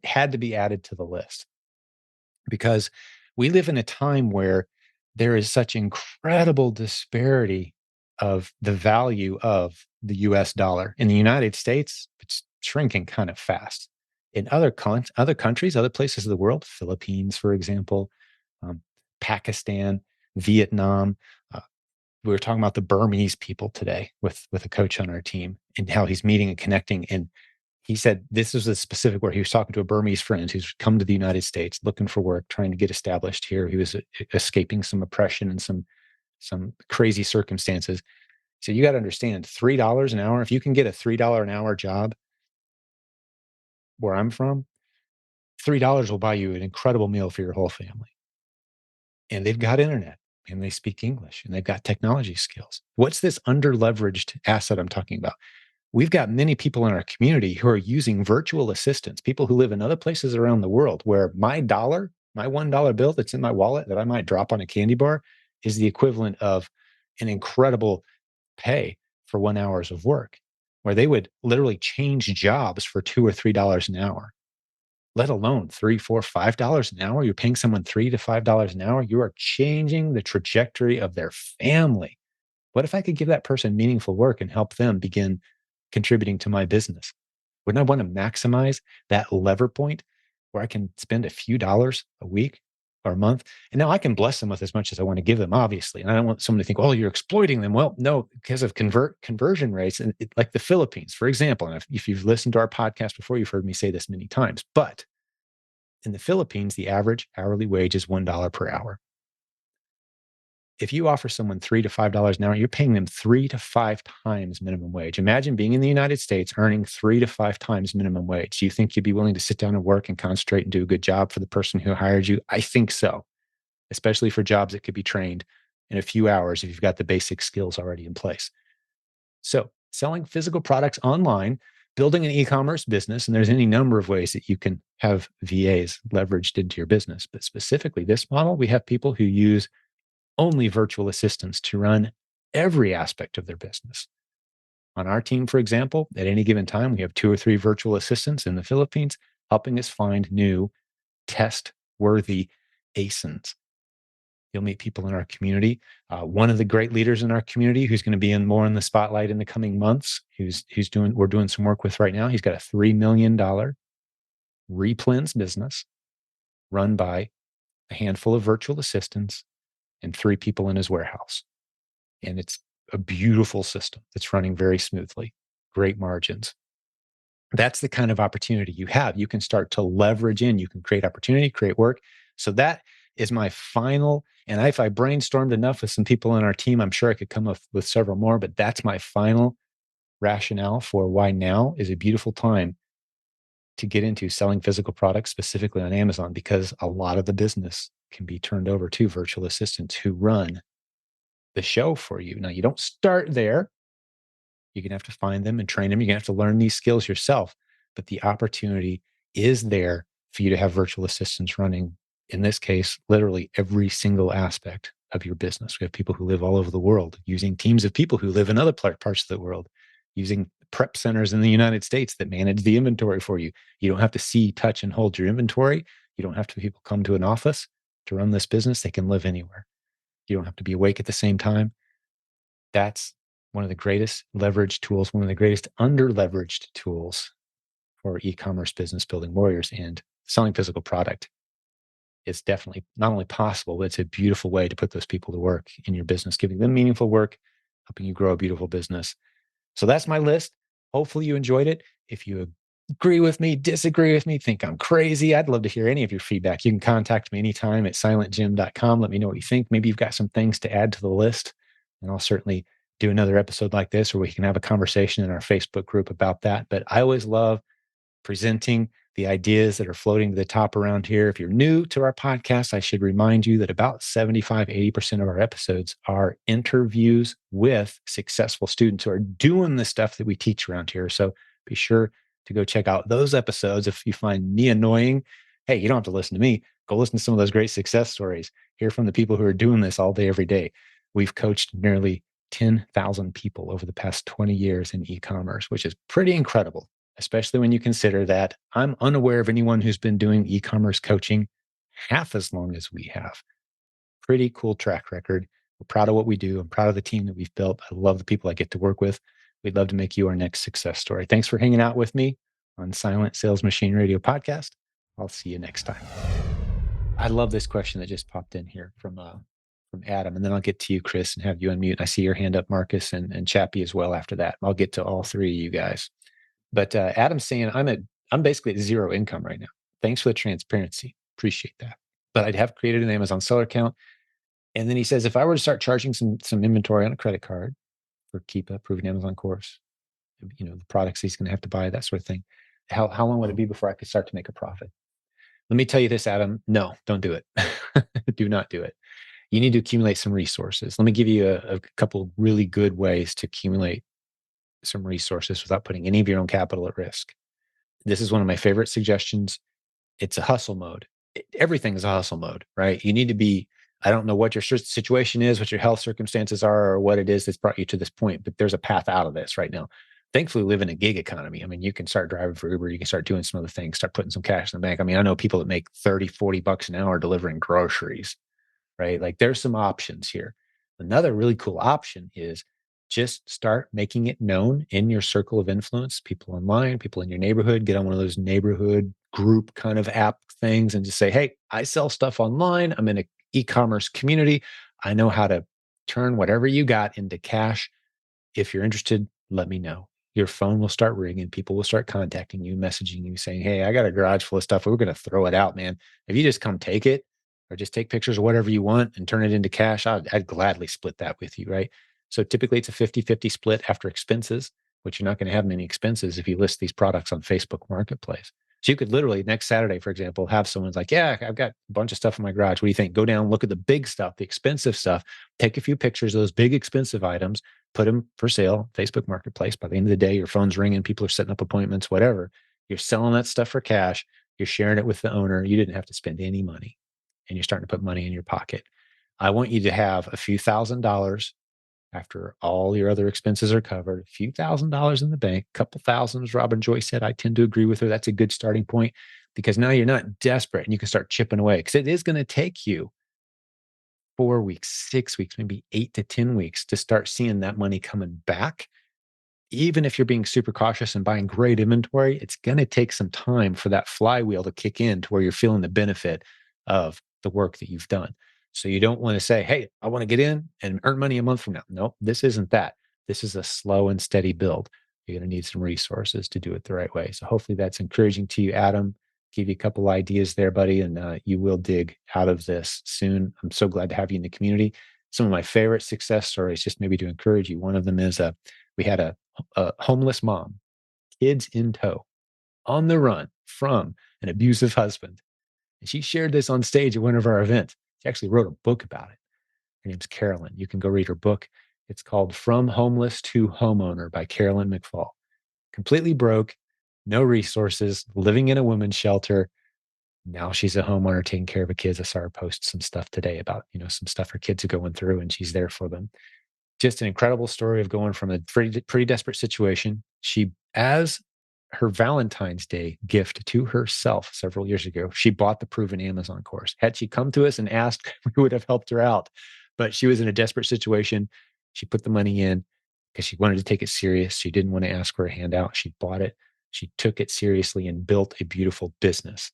had to be added to the list because we live in a time where there is such incredible disparity of the value of the US dollar. In the United States, it's shrinking kind of fast. In other countries, other places of the world, Philippines, for example, um, Pakistan, Vietnam. We were talking about the Burmese people today with a coach on our team, and how he's meeting and connecting. And he said this is a specific where he was talking to a Burmese friend who's come to the United States looking for work, trying to get established here. He was escaping some oppression and some crazy circumstances. So you got to understand $3 an hour. If you can get a $3 an hour job where I'm from, $3 will buy you an incredible meal for your whole family. And they've got internet and they speak English and they've got technology skills. What's this underleveraged asset I'm talking about? We've got many people in our community who are using virtual assistants, people who live in other places around the world where my dollar, my $1 bill that's in my wallet that I might drop on a candy bar is the equivalent of an incredible pay for 1 hours of work, where they would literally change jobs for $2 or $3 an hour, let alone $3, $4, $5 an hour. You're paying someone $3 to $5 an hour. You are changing the trajectory of their family. What if I could give that person meaningful work and help them begin contributing to my business? Wouldn't I want to maximize that lever point where I can spend a few dollars a week or a month? And now I can bless them with as much as I want to give them, obviously. And I don't want someone to think, oh, you're exploiting them. Well, no, because of conversion rates, and like the Philippines, for example. And if you've listened to our podcast before, you've heard me say this many times. But in the Philippines, the average hourly wage is $1 per hour. If you offer someone $3 to $5 an hour, you're paying them 3 to 5 times minimum wage. Imagine being in the United States earning 3 to 5 times minimum wage. Do you think you'd be willing to sit down and work and concentrate and do a good job for the person who hired you? I think so, especially for jobs that could be trained in a few hours if you've got the basic skills already in place. So, selling physical products online, building an e-commerce business, and there's any number of ways that you can have VAs leveraged into your business. But specifically, this model, we have people who use only virtual assistants to run every aspect of their business. On our team, for example, at any given time, we have 2 or 3 virtual assistants in the Philippines helping us find new test worthy ASINs. You'll meet people in our community. One of the great leaders in our community who's going to be more in the spotlight in the coming months, we're doing some work with right now. He's got a $3 million Replens business run by a handful of virtual assistants and 3 people in his warehouse. And it's a beautiful system that's running very smoothly, great margins. That's the kind of opportunity you have. You can start to leverage in, you can create opportunity, create work. So that is my final. And if I brainstormed enough with some people on our team, I'm sure I could come up with several more, but that's my final rationale for why now is a beautiful time to get into selling physical products, specifically on Amazon, because a lot of the business can be turned over to virtual assistants who run the show for you. Now, you don't start there. You're going to have to find them and train them. You're going to have to learn these skills yourself. But the opportunity is there for you to have virtual assistants running, in this case, literally every single aspect of your business. We have people who live all over the world using teams of people who live in other parts of the world, using prep centers in the United States that manage the inventory for you. You don't have to see, touch, and hold your inventory. You don't have to have people come to an office to run this business. They can live anywhere. You don't have to be awake at the same time. That's one of the greatest leveraged tools, one of the greatest under-leveraged tools for e-commerce business building warriors. And selling physical product is definitely not only possible, but it's a beautiful way to put those people to work in your business, giving them meaningful work, helping you grow a beautiful business. So that's my list. Hopefully you enjoyed it. If you agree with me, disagree with me, think I'm crazy, I'd love to hear any of your feedback. You can contact me anytime at silentjimdotcom. Let me know what you think. Maybe you've got some things to add to the list, and I'll certainly do another episode like this where we can have a conversation in our Facebook group about that. But I always love presenting the ideas that are floating to the top around here. If you're new to our podcast, I should remind you that about 75, 80% of our episodes are interviews with successful students who are doing the stuff that we teach around here. So be sure to go check out those episodes. If you find me annoying, hey, you don't have to listen to me. Go listen to some of those great success stories. Hear from the people who are doing this all day, every day. We've coached nearly 10,000 people over the past 20 years in e-commerce, which is pretty incredible, especially when you consider that I'm unaware of anyone who's been doing e-commerce coaching half as long as we have. Pretty cool track record. We're proud of what we do. I'm proud of the team that we've built. I love the people I get to work with. We'd love to make you our next success story. Thanks for hanging out with me on Silent Sales Machine Radio Podcast. I'll see you next time. I love this question that just popped in here from from Adam, and then I'll get to you, Chris, and have you unmute. I see your hand up, Marcus, and Chappie as well after that. I'll get to all three of you guys. But Adam's saying I'm basically at zero income right now. Thanks for the transparency. Appreciate that. But I'd have created an Amazon seller account. And then he says, if I were to start charging some inventory on a credit card for Keepa, proven Amazon course, the products he's going to have to buy, that sort of thing, how long would it be before I could start to make a profit? Let me tell you this, Adam. No, don't do it. Do not do it. You need to accumulate some resources. Let me give you a couple of really good ways to accumulate some resources without putting any of your own capital at risk. This is one of my favorite suggestions. It's a hustle mode. Everything is a hustle mode, right? You need to be, I don't know what your situation is, what your health circumstances are, or what it is that's brought you to this point, but there's a path out of this right now. Thankfully, we live in a gig economy. I mean, you can start driving for Uber, you can start doing some other things, start putting some cash in the bank. I mean, I know people that make 30, 40 bucks an hour delivering groceries, right? Like there's some options here. Another really cool option is just start making it known in your circle of influence, people online, people in your neighborhood. Get on one of those neighborhood group kind of app things and just say, hey, I sell stuff online. I'm in an e-commerce community. I know how to turn whatever you got into cash. If you're interested, let me know. Your phone will start ringing. People will start contacting you, messaging you, saying, hey, I got a garage full of stuff. We're going to throw it out, man. If you just come take it or just take pictures of whatever you want and turn it into cash, I'd gladly split that with you, right? So typically it's a 50-50 split after expenses, which you're not going to have many expenses if you list these products on Facebook Marketplace. So you could literally next Saturday, for example, have someone's like, yeah, I've got a bunch of stuff in my garage. What do you think? Go down, look at the big stuff, the expensive stuff, take a few pictures of those big expensive items, put them for sale, Facebook Marketplace. By the end of the day, your phone's ringing, people are setting up appointments, whatever. You're selling that stuff for cash. You're sharing it with the owner. You didn't have to spend any money and you're starting to put money in your pocket. I want you to have a few $1,000s after all your other expenses are covered, a few $1,000s in the bank, a couple thousand, as Robin Joy said. I tend to agree with her. That's a good starting point because now you're not desperate and you can start chipping away because it is going to take you 4 weeks, 6 weeks, maybe 8 to 10 weeks to start seeing that money coming back. Even if you're being super cautious and buying great inventory, it's going to take some time for that flywheel to kick in to where you're feeling the benefit of the work that you've done. So you don't want to say, hey, I want to get in and earn money a month from now. No, this isn't that. This is a slow and steady build. You're going to need some resources to do it the right way. So hopefully that's encouraging to you, Adam. Give you a couple ideas there, buddy, and you will dig out of this soon. I'm so glad to have you in the community. Some of my favorite success stories, just maybe to encourage you. One of them is we had a homeless mom, kids in tow, on the run from an abusive husband. And she shared this on stage at one of our events. She actually wrote a book about it. Her name's Carolyn. You can go read her book. It's called From Homeless to Homeowner by Carolyn McFall. Completely broke, no resources, living in a women's shelter. Now she's a homeowner taking care of her kids. I saw her post some stuff today about, some stuff her kids are going through and she's there for them. Just an incredible story of going from a pretty desperate situation. She, as her Valentine's Day gift to herself several years ago, she bought the proven Amazon course. Had she come to us and asked, we would have helped her out. But she was in a desperate situation. She put the money in because she wanted to take it serious. She didn't want to ask for a handout. She bought it. She took it seriously and built a beautiful business.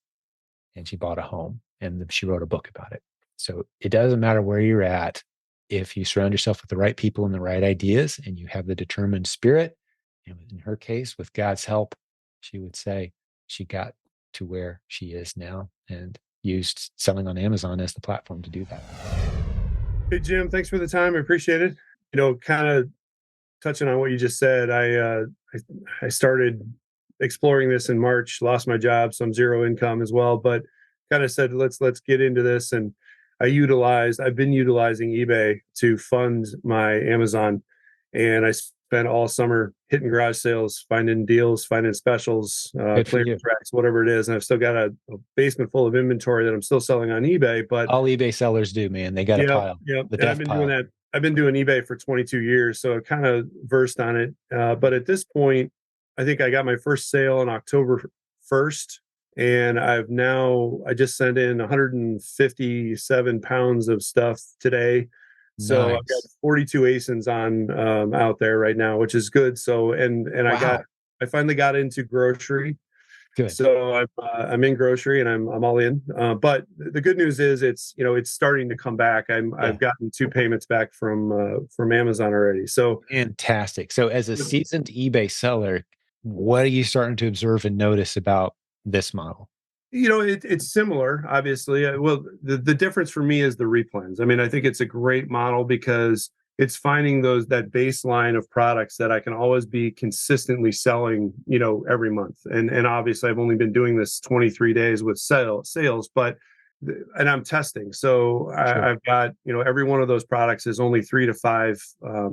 And she bought a home and she wrote a book about it. So it doesn't matter where you're at. If you surround yourself with the right people and the right ideas and you have the determined spirit, and in her case, with God's help, she would say she got to where she is now and used selling on Amazon as the platform to do that. Hey, Jim, thanks for the time. I appreciate it. Kind of touching on what you just said, I started exploring this in March, lost my job, so I'm zero income as well, but kind of said, let's get into this. And I've been utilizing eBay to fund my Amazon. And I spent all summer hitting garage sales, finding deals, finding specials, clearance racks, whatever it is. And I've still got a basement full of inventory that I'm still selling on eBay. But all eBay sellers do, man. They got a pile. Yeah. I've been doing that. I've been doing eBay for 22 years, so I kind of versed on it. But at this point, I think I got my first sale on October 1st. And I just sent in 157 pounds of stuff today. So nice. I've got 42 ASINs on out there right now, which is good. So, and wow. I finally got into grocery. Good. So I'm in grocery and I'm all in. But the good news is it's starting to come back. I've gotten 2 payments back from Amazon already. So Fantastic. So as a seasoned eBay seller, what are you starting to observe and notice about this model? it's similar, obviously. Well, the difference for me is the replens. I mean, I think it's a great model because it's finding that baseline of products that I can always be consistently selling, every month. And obviously, I've only been doing this 23 days with sales, but and I'm testing. So Sure. I've got, every one of those products is only 3 to 5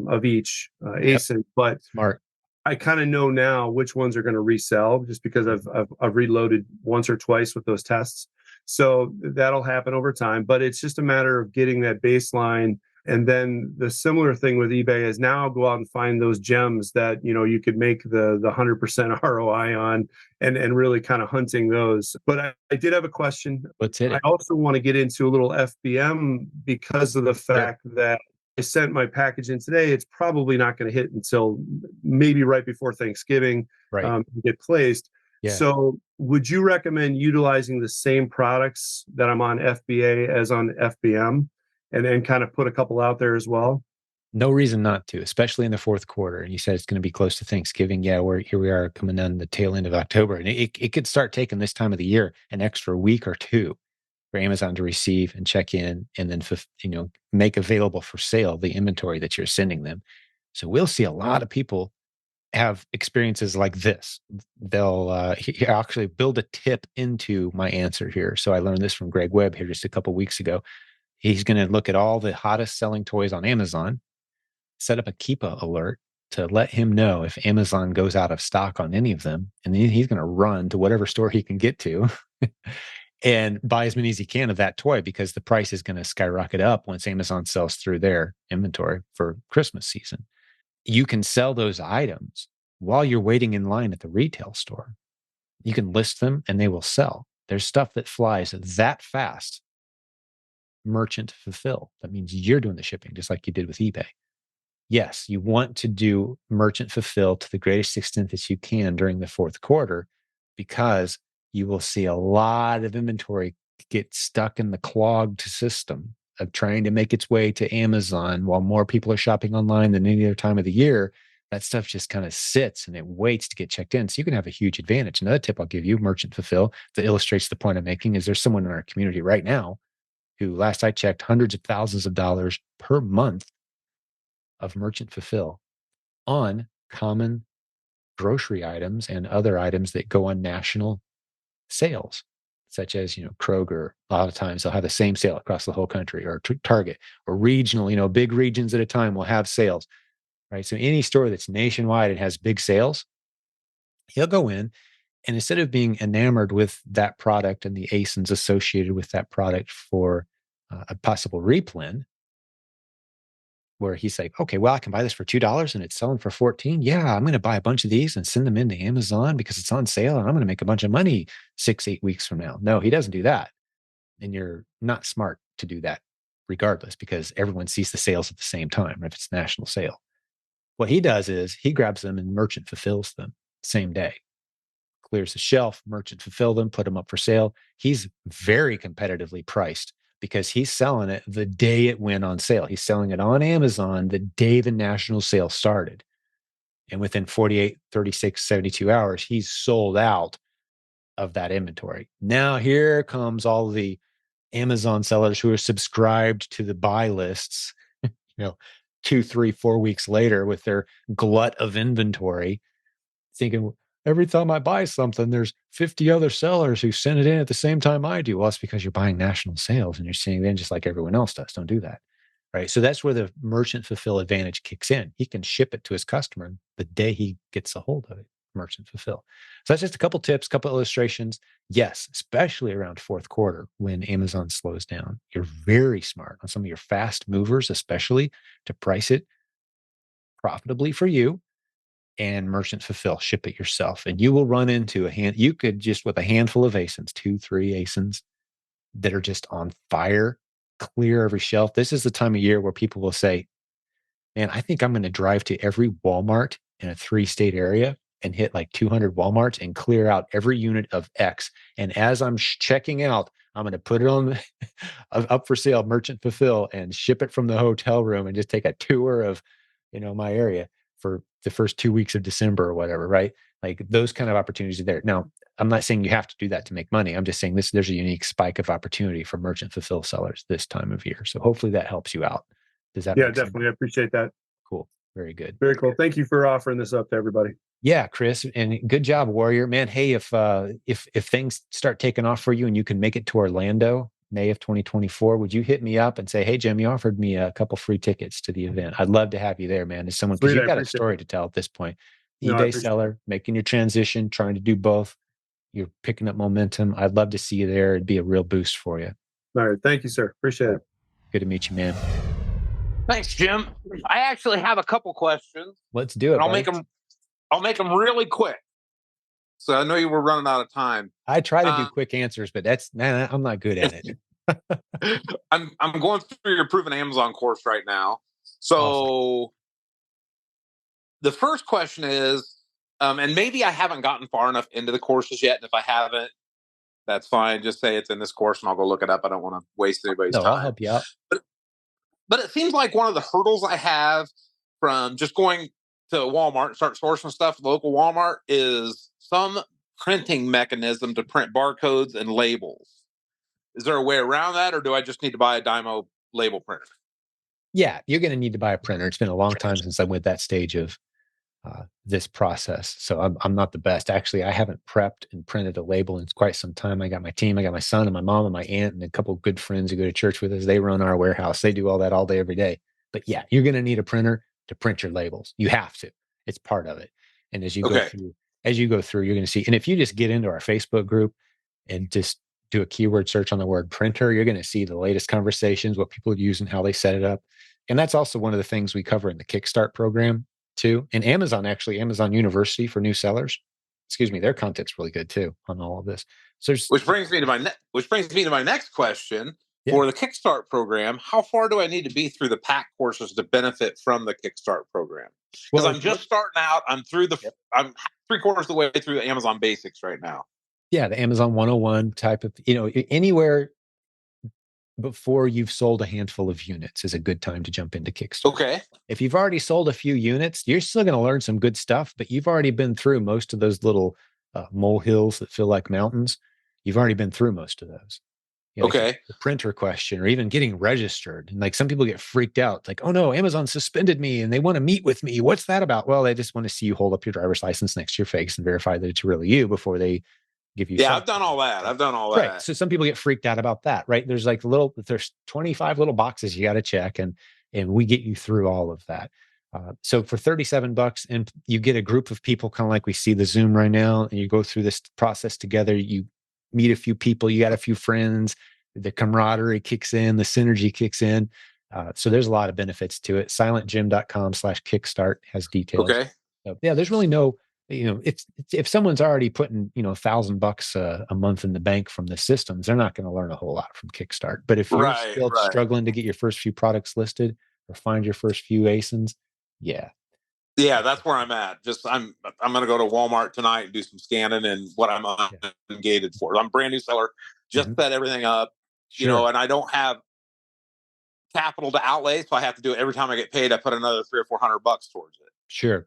of each ASIN, but Smart. I kind of know now which ones are going to resell just because I've reloaded once or twice with those tests. So that'll happen over time, but it's just a matter of getting that baseline. And then the similar thing with eBay is now go out and find those gems that you could make the 100% ROI on, and really kind of hunting those. But I did have a question. Let's hit I it. also want to get into a little FBM because of the Sure. fact that I sent my package in today. It's probably not going to hit until maybe right before Thanksgiving, Right. get placed. Yeah. So would you recommend utilizing the same products that I'm on FBA as on FBM, and then kind of put a couple out there as well? No reason not to, especially in the fourth quarter. And you said it's going to be close to Thanksgiving. Yeah, here we are coming on the tail end of October. And it could start taking this time of the year an extra week or two for Amazon to receive and check in and then make available for sale the inventory that you're sending them. So we'll see a lot of people have experiences like this. They'll he actually build a tip into my answer here. So I learned this from Greg Webb here just a couple weeks ago. He's going to look at all the hottest selling toys on Amazon, set up a Keepa alert to let him know if Amazon goes out of stock on any of them, and then he's going to run to whatever store he can get to and buy as many as he can of that toy, because the price is going to skyrocket up once Amazon sells through their inventory for Christmas season. You can sell those items while you're waiting in line at the retail store. You can list them and they will sell. There's stuff that flies that fast. Merchant fulfill. That means you're doing the shipping just like you did with eBay. Yes, you want to do merchant fulfill to the greatest extent that you can during the fourth quarter, because you will see a lot of inventory get stuck in the clogged system of trying to make its way to Amazon while more people are shopping online than any other time of the year. That stuff just kind of sits and it waits to get checked in. So you can have a huge advantage. Another tip I'll give you, merchant fulfill, that illustrates the point I'm making, is there's someone in our community right now who, last I checked, hundreds of thousands of dollars per month of merchant fulfill on common grocery items and other items that go on national sales, such as Kroger. A lot of times they'll have the same sale across the whole country, or Target, or regional. Big regions at a time will have sales, right? So any store that's nationwide and has big sales, he'll go in, and instead of being enamored with that product and the ASINs associated with that product for a possible replen, where he's like, okay, well, I can buy this for $2 and it's selling for 14. Yeah, I'm going to buy a bunch of these and send them into Amazon because it's on sale and I'm going to make a bunch of money 6, 8 weeks from now. No, he doesn't do that. And you're not smart to do that regardless, because everyone sees the sales at the same time, if it's a national sale. What he does is he grabs them and merchant fulfills them same day, clears the shelf, merchant fulfill them, put them up for sale. He's very competitively priced because he's selling it the day it went on sale. He's selling it on Amazon the day the national sale started. And within 48, 36, 72 hours, he's sold out of that inventory. Now, here comes all the Amazon sellers who are subscribed to the buy lists, you know, 2, 3, 4 weeks later with their glut of inventory, thinking, every time I buy something, there's 50 other sellers who send it in at the same time I do. Well, it's because you're buying national sales and you're seeing it in just like everyone else does. Don't do that. Right. So that's where the merchant fulfill advantage kicks in. He can ship it to his customer the day he gets a hold of it. Merchant fulfill. So that's just a couple tips, couple illustrations. Yes, especially around fourth quarter when Amazon slows down. You're very smart on some of your fast movers, especially, to price it profitably for you, and merchant fulfill, ship it yourself. And you will run into you could just, with a handful of ASINs, 2, 3 ASINs that are just on fire, clear every shelf. This is the time of year where people will say, man, I think I'm going to drive to every Walmart in a 3-state area and hit like 200 Walmarts and clear out every unit of X. And as I'm checking out, I'm going to put it on up for sale, merchant fulfill, and ship it from the hotel room and just take a tour of, my area for the first 2 weeks of December or whatever, right? Like those kind of opportunities are there. Now, I'm not saying you have to do that to make money. I'm just saying there's a unique spike of opportunity for merchant fulfill sellers this time of year. So hopefully that helps you out. Does that Yeah, make definitely. sense? I appreciate that. Cool. Very good. Very cool. Thank you for offering this up to everybody. Yeah, Chris, and good job, Warrior. Man, hey, if things start taking off for you and you can make it to Orlando, May of 2024, would you hit me up and say, hey, Jim, you offered me a couple free tickets to the event. I'd love to have you there, man. As someone, because Sweet, you've I got a appreciate story it. to tell at this point. No, I eBay appreciate seller, making your transition, trying to do both. You're picking up momentum. I'd love to see you there. It'd be a real boost for you. All right. Thank you, sir. Appreciate it. Good to meet you, man. Thanks, Jim. I actually have a couple questions, Let's do it. and I'll buddy. make them really quick. So I know you were running out of time. I try to do quick answers, but I'm not good at it. I'm going through your proven Amazon course right now. So Awesome. The first question is, and maybe I haven't gotten far enough into the courses yet, and if I haven't, that's fine. Just say it's in this course, and I'll go look it up. I don't want to waste anybody's time. I'll help you out. But it seems like one of the hurdles I have from just going to Walmart and start sourcing stuff, local Walmart, is some printing mechanism to print barcodes and labels. Is there a way around that, or do I just need to buy a Dymo label printer? Yeah, you're going to need to buy a printer. It's been a long time since I went that stage of this process. So I'm not the best. Actually, I haven't prepped and printed a label in quite some time. I got my team. I got my son and my mom and my aunt and a couple of good friends who go to church with us. They run our warehouse. They do all that all day, every day. But yeah, you're going to need a printer to print your labels. You have to. It's part of it. And as you go through, you're going to see. And if you just get into our Facebook group and just do a keyword search on the word printer, you're going to see the latest conversations, what people use and how they set it up. And that's also one of the things we cover in the Kickstart program too. And Amazon University for new sellers, their content's really good too on all of this. So which brings me to my next question. Yeah. For the Kickstart program, how far do I need to be through the PAC courses to benefit from the Kickstart program? Because I'm just starting out. I'm 3/4 of the way through the Amazon basics right now. Yeah, the Amazon 101 type of, anywhere before you've sold a handful of units is a good time to jump into Kickstarter. Okay. If you've already sold a few units, you're still going to learn some good stuff, but you've already been through most of those little molehills that feel like mountains. You've already been through most of those. Okay. Like the printer question, or even getting registered. And like some people get freaked out, like, oh no, Amazon suspended me and they want to meet with me. What's that about? Well, they just want to see you hold up your driver's license next to your face and verify that it's really you before they give you. Yeah, I've done all that. Right. So some people get freaked out about that, right? There's like there's 25 little boxes you got to check, and we get you through all of that. So for $37, and you get a group of people, kind of like we see the Zoom right now, and you go through this process together. You meet a few people, you got a few friends, the camaraderie kicks in, the synergy kicks in. So there's a lot of benefits to it. silentjim.com/kickstart has details. Okay. So yeah, there's really no, if someone's already putting, $1,000 a month in the bank from the systems, they're not going to learn a whole lot from Kickstart. But if you're still struggling to get your first few products listed or find your first few ASINs, yeah, that's where I'm at. I'm going to go to Walmart tonight and do some scanning and what I'm ungated for. I'm a brand new seller, just set everything up, and I don't have capital to outlay, so I have to do it every time I get paid. I put another $300 or $400 towards it. Sure.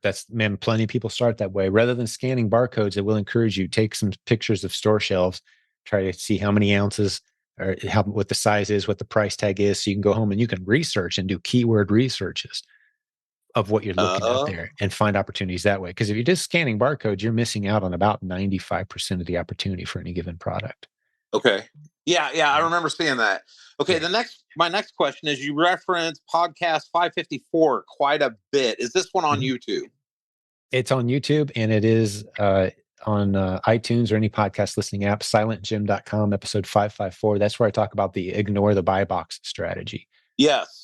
Plenty of people start that way. Rather than scanning barcodes, it will encourage you, take some pictures of store shelves, try to see how many ounces or what the size is, what the price tag is. So you can go home and you can research and do keyword researches of what you're looking at there and find opportunities that way. Because if you're just scanning barcodes, you're missing out on about 95% of the opportunity for any given product. Okay. Yeah. I remember seeing that. Okay. My next question is, you reference podcast 554 quite a bit. Is this one on YouTube? It's on YouTube, and it is on iTunes or any podcast listening app. silentjim.com, episode 554. That's where I talk about the ignore the buy box strategy. Yes.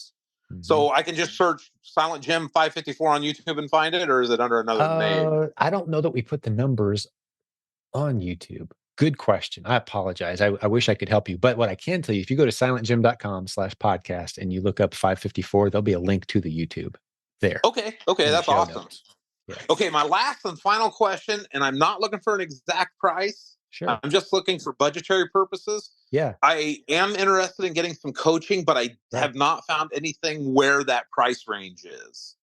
So I can just search Silent Jim 554 on YouTube and find it, or is it under another name? I don't know that we put the numbers on YouTube. Good question. I apologize. I wish I could help you. But what I can tell you, if you go to silentjim.com/podcast and you look up 554, there'll be a link to the YouTube there. Okay. That's awesome. Yeah. Okay, my last and final question, and I'm not looking for an exact price. Sure. I'm just looking for budgetary purposes. Yeah. I am interested in getting some coaching, but I have not found anything where that price range is.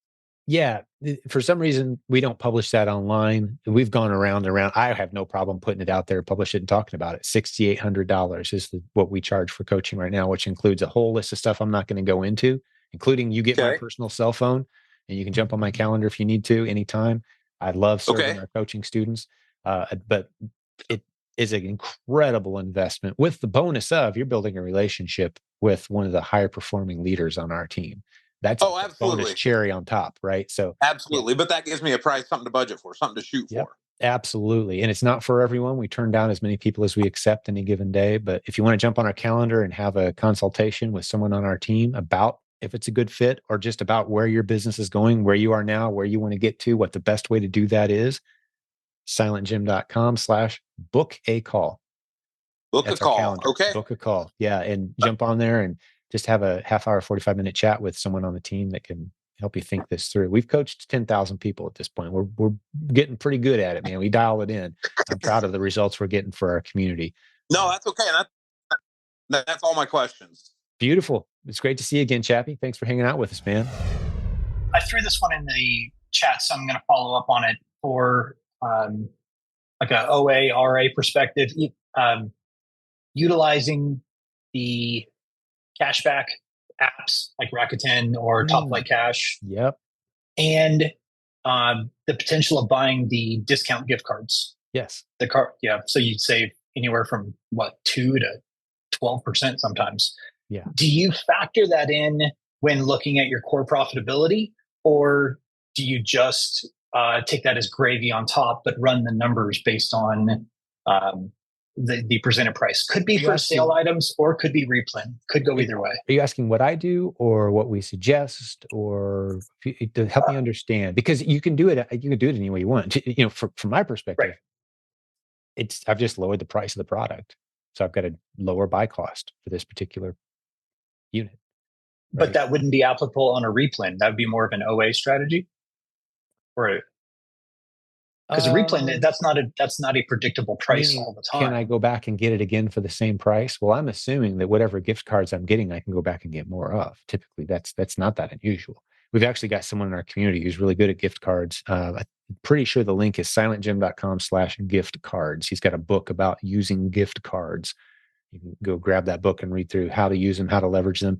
Yeah. For some reason, we don't publish that online. We've gone around and around. I have no problem putting it out there, publish it, and talking about it. $6,800 is what we charge for coaching right now, which includes a whole list of stuff I'm not going to go into, including you get my personal cell phone and you can jump on my calendar if you need to anytime. I love serving our coaching students, but it is an incredible investment with the bonus of you're building a relationship with one of the higher performing leaders on our team. That's a bonus cherry on top, right? So absolutely, but that gives me a price, something to budget for, something to shoot for. Absolutely. And it's not for everyone. We turn down as many people as we accept any given day. But if you want to jump on our calendar and have a consultation with someone on our team about if it's a good fit or just about where your business is going, where you are now, where you want to get to, what the best way to do that is, silentjimdotcom/book a call. Book a call. Okay. Book a call. Yeah. And jump on there and just have a half hour, 45-minute chat with someone on the team that can help you think this through. We've coached 10,000 people at this point. We're getting pretty good at it, man. We dial it in. I'm proud of the results we're getting for our community. No, that's okay. That's all my questions. Beautiful. It's great to see you again, Chappie. Thanks for hanging out with us, man. I threw this one in the chat, so I'm going to follow up on it for like a OA, RA perspective. Utilizing the cashback apps like Rakuten or Top Flight Cash. Yep. And the potential of buying the discount gift cards. Yes. So you'd save anywhere from 2 to 12% sometimes. Yeah. Do you factor that in when looking at your core profitability, or do you just take that as gravy on top, but run the numbers based on the presented price? Could be for sale items or could be replen. Could go either way. Are you asking what I do or what we suggest, or to help me understand? Because you can do it. You can do it any way you want. You know, from my perspective, I've just lowered the price of the product, so I've got a lower buy cost for this particular unit. Right? But that wouldn't be applicable on a replen. That would be more of an OA strategy, or because a replen, that's not a predictable price all the time. Can I go back and get it again for the same price? Well, I'm assuming that whatever gift cards I'm getting, I can go back and get more of. Typically, that's not that unusual. We've actually got someone in our community who's really good at gift cards. I'm pretty sure the link is silentjim.com/gift cards. He's got a book about using gift cards. You can go grab that book and read through how to use them, how to leverage them.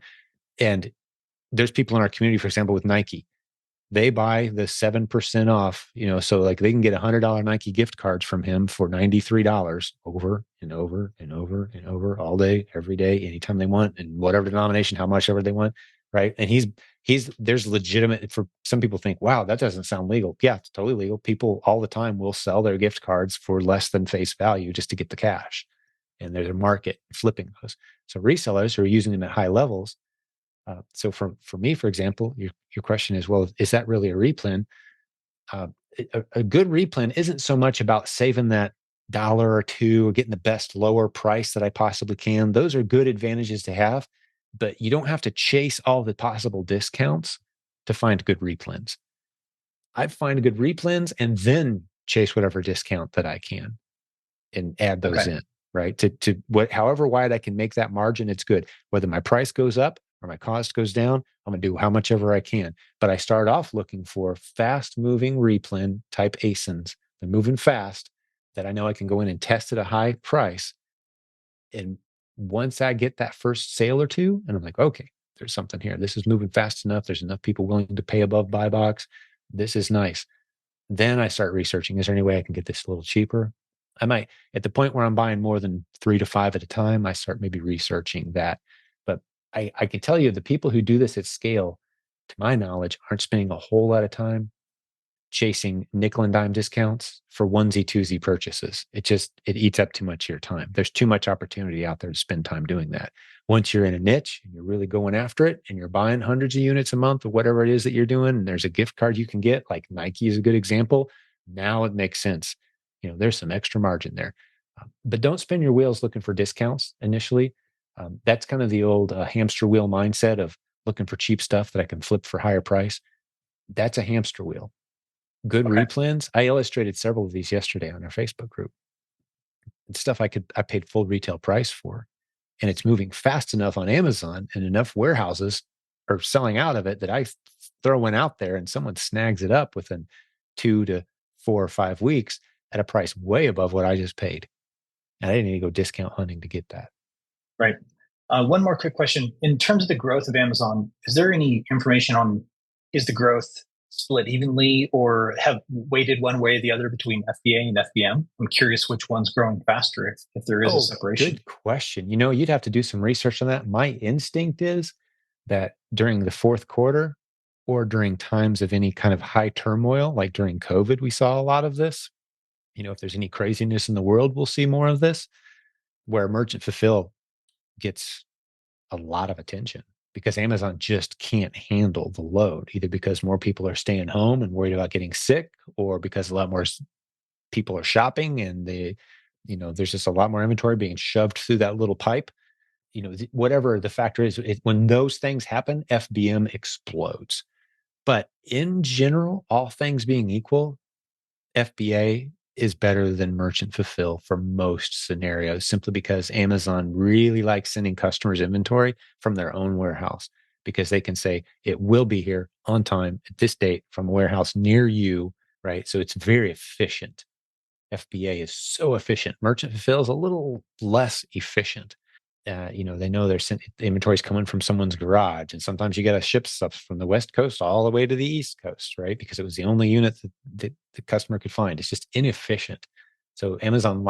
And there's people in our community, for example, with Nike. They buy the 7% off, so like they can get $100 Nike gift cards from him for $93 over and over and over and over all day, every day, anytime they want, and whatever denomination, how much ever they want, right? And there's legitimate, for some people think, wow, that doesn't sound legal. Yeah, it's totally legal. People all the time will sell their gift cards for less than face value just to get the cash. And there's a market flipping those. So resellers who are using them at high levels. So for me, for example, your question is, well, is that really a replen? A good replen isn't so much about saving that $1 or $2 or getting the best lower price that I possibly can. Those are good advantages to have, but you don't have to chase all the possible discounts to find good replens. I find good replens and then chase whatever discount that I can and add those in, right? However wide I can make that margin, it's good. Whether my price goes up or my cost goes down, I'm going to do how much ever I can. But I start off looking for fast moving replen type ASINs. They're moving fast that I know I can go in and test at a high price. And once I get that first sale or two, and I'm like, okay, there's something here. This is moving fast enough. There's enough people willing to pay above buy box. This is nice. Then I start researching, is there any way I can get this a little cheaper? I might, at the point where I'm buying more than 3 to 5 at a time, I start maybe researching that. But I can tell you the people who do this at scale, to my knowledge, aren't spending a whole lot of time chasing nickel and dime discounts for onesie twosie purchases. It eats up too much of your time. There's too much opportunity out there to spend time doing that. Once you're in a niche and you're really going after it and you're buying hundreds of units a month or whatever it is that you're doing, and there's a gift card you can get, like Nike is a good example. Now it makes sense. There's some extra margin there. But don't spin your wheels looking for discounts initially. That's kind of the old hamster wheel mindset of looking for cheap stuff that I can flip for higher price. That's a hamster wheel. good Okay. replens. I illustrated several of these yesterday on our Facebook group. It's stuff I paid full retail price for, and it's moving fast enough on Amazon, and enough warehouses are selling out of it that I throw one out there and someone snags it up within 2 to 4 or 5 weeks at a price way above what I just paid. And I didn't need to go discount hunting to get that. Right. One more quick question. In terms of the growth of Amazon, is there any information on, is the growth split evenly or have weighted one way or the other between FBA and FBM? I'm curious which one's growing faster if there is a separation. Good question. You'd have to do some research on that. My instinct is that during the fourth quarter or during times of any kind of high turmoil, like during COVID, we saw a lot of this. If there's any craziness in the world, we'll see more of this, where merchant fulfill gets a lot of attention because Amazon just can't handle the load, either because more people are staying home and worried about getting sick, or because a lot more people are shopping and there's just a lot more inventory being shoved through that little pipe. Whatever the factor is, when those things happen, FBM explodes. But in general, all things being equal, FBA is better than merchant fulfill for most scenarios, simply because Amazon really likes sending customers inventory from their own warehouse, because they can say it will be here on time at this date from a warehouse near you, right? So it's very efficient. FBA is so efficient. Merchant fulfill is a little less efficient. They know the inventory is coming from someone's garage, and sometimes you got to ship stuff from the West Coast all the way to the East Coast, right? Because it was the only unit that the customer could find. It's just inefficient. So Amazon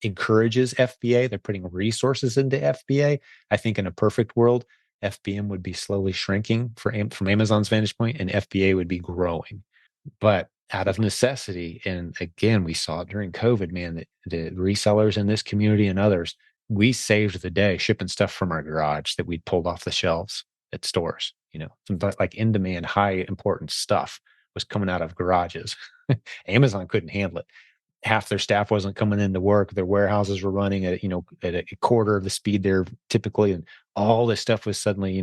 encourages FBA. They're putting resources into FBA. I think in a perfect world, FBM would be slowly shrinking from Amazon's vantage point, and FBA would be growing. But out of necessity, and again, we saw it during COVID, man, that the resellers in this community and others, we saved the day shipping stuff from our garage that we'd pulled off the shelves at stores. Some like in-demand, high important stuff was coming out of garages. Amazon couldn't handle it. Half their staff wasn't coming into work. Their warehouses were running at a quarter of the speed there typically, and all this stuff was suddenly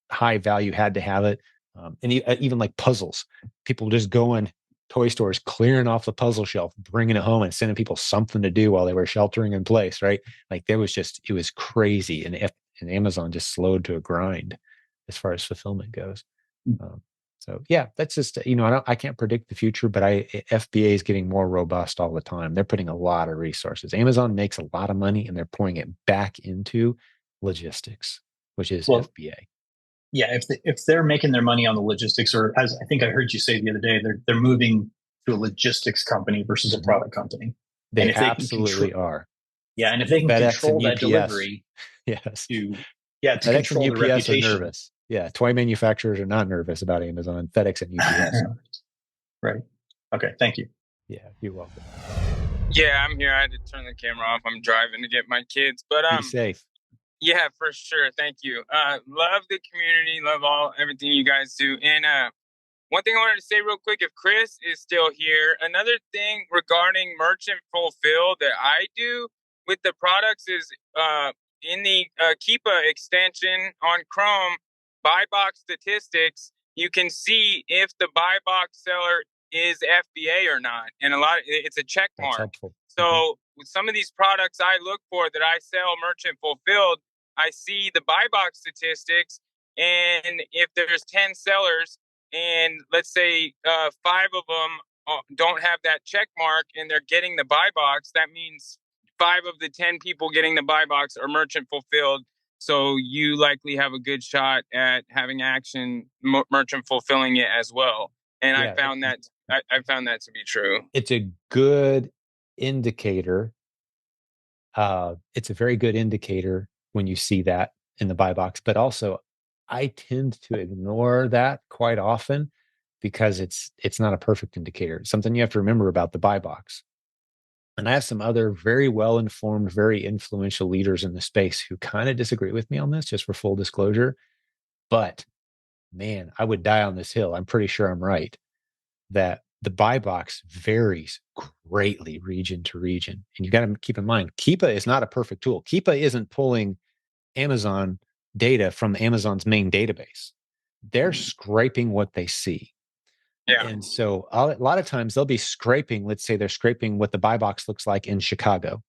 high value, had to have it. And even like puzzles, people just going toy stores, clearing off the puzzle shelf, bringing it home, and sending people something to do while they were sheltering in place, right? Like it was crazy, and Amazon just slowed to a grind as far as fulfillment goes. So yeah, that's just I can't predict the future, but FBA is getting more robust all the time. They're putting a lot of resources. Amazon makes a lot of money, and they're pouring it back into logistics, which is FBA. Yeah, if they're making their money on the logistics, or as I think I heard you say the other day, they're moving to a logistics company versus a product company. They absolutely are. Yeah, and if they can FedEx control that delivery, yes, to FedEx control and UPS are nervous. Yeah, toy manufacturers are not nervous about Amazon. FedEx and UPS. Right. Okay. Thank you. Yeah, you're welcome. Yeah, I'm here. I had to turn the camera off. I'm driving to get my kids, but be safe. Yeah, for sure. Thank you. Love the community. Love everything you guys do. And one thing I wanted to say real quick, if Chris is still here, another thing regarding merchant fulfill that I do with the products is in the Keepa extension on Chrome, buy box statistics, you can see if the buy box seller is FBA or not. And it's a check mark. That's helpful. So with some of these products I look for that I sell merchant fulfilled, I see the buy box statistics, and if there's 10 sellers and let's say 5 of them don't have that check mark and they're getting the buy box, that means 5 of the 10 people getting the buy box are merchant fulfilled. So you likely have a good shot at having action merchant fulfilling it as well. And I found that to be true. It's a good indicator. It's a very good indicator when you see that in the buy box, but also I tend to ignore that quite often because it's not a perfect indicator. It's something you have to remember about the buy box. And I have some other very well-informed, very influential leaders in the space who kind of disagree with me on this, just for full disclosure. But man, I would die on this hill. I'm pretty sure I'm right that the buy box varies greatly region to region. And you got to keep in mind, Keepa is not a perfect tool. Keepa isn't pulling Amazon data from Amazon's main database. They're scraping what they see. Yeah. And so a lot of times they'll be scraping, let's say they're scraping what the buy box looks like in Chicago.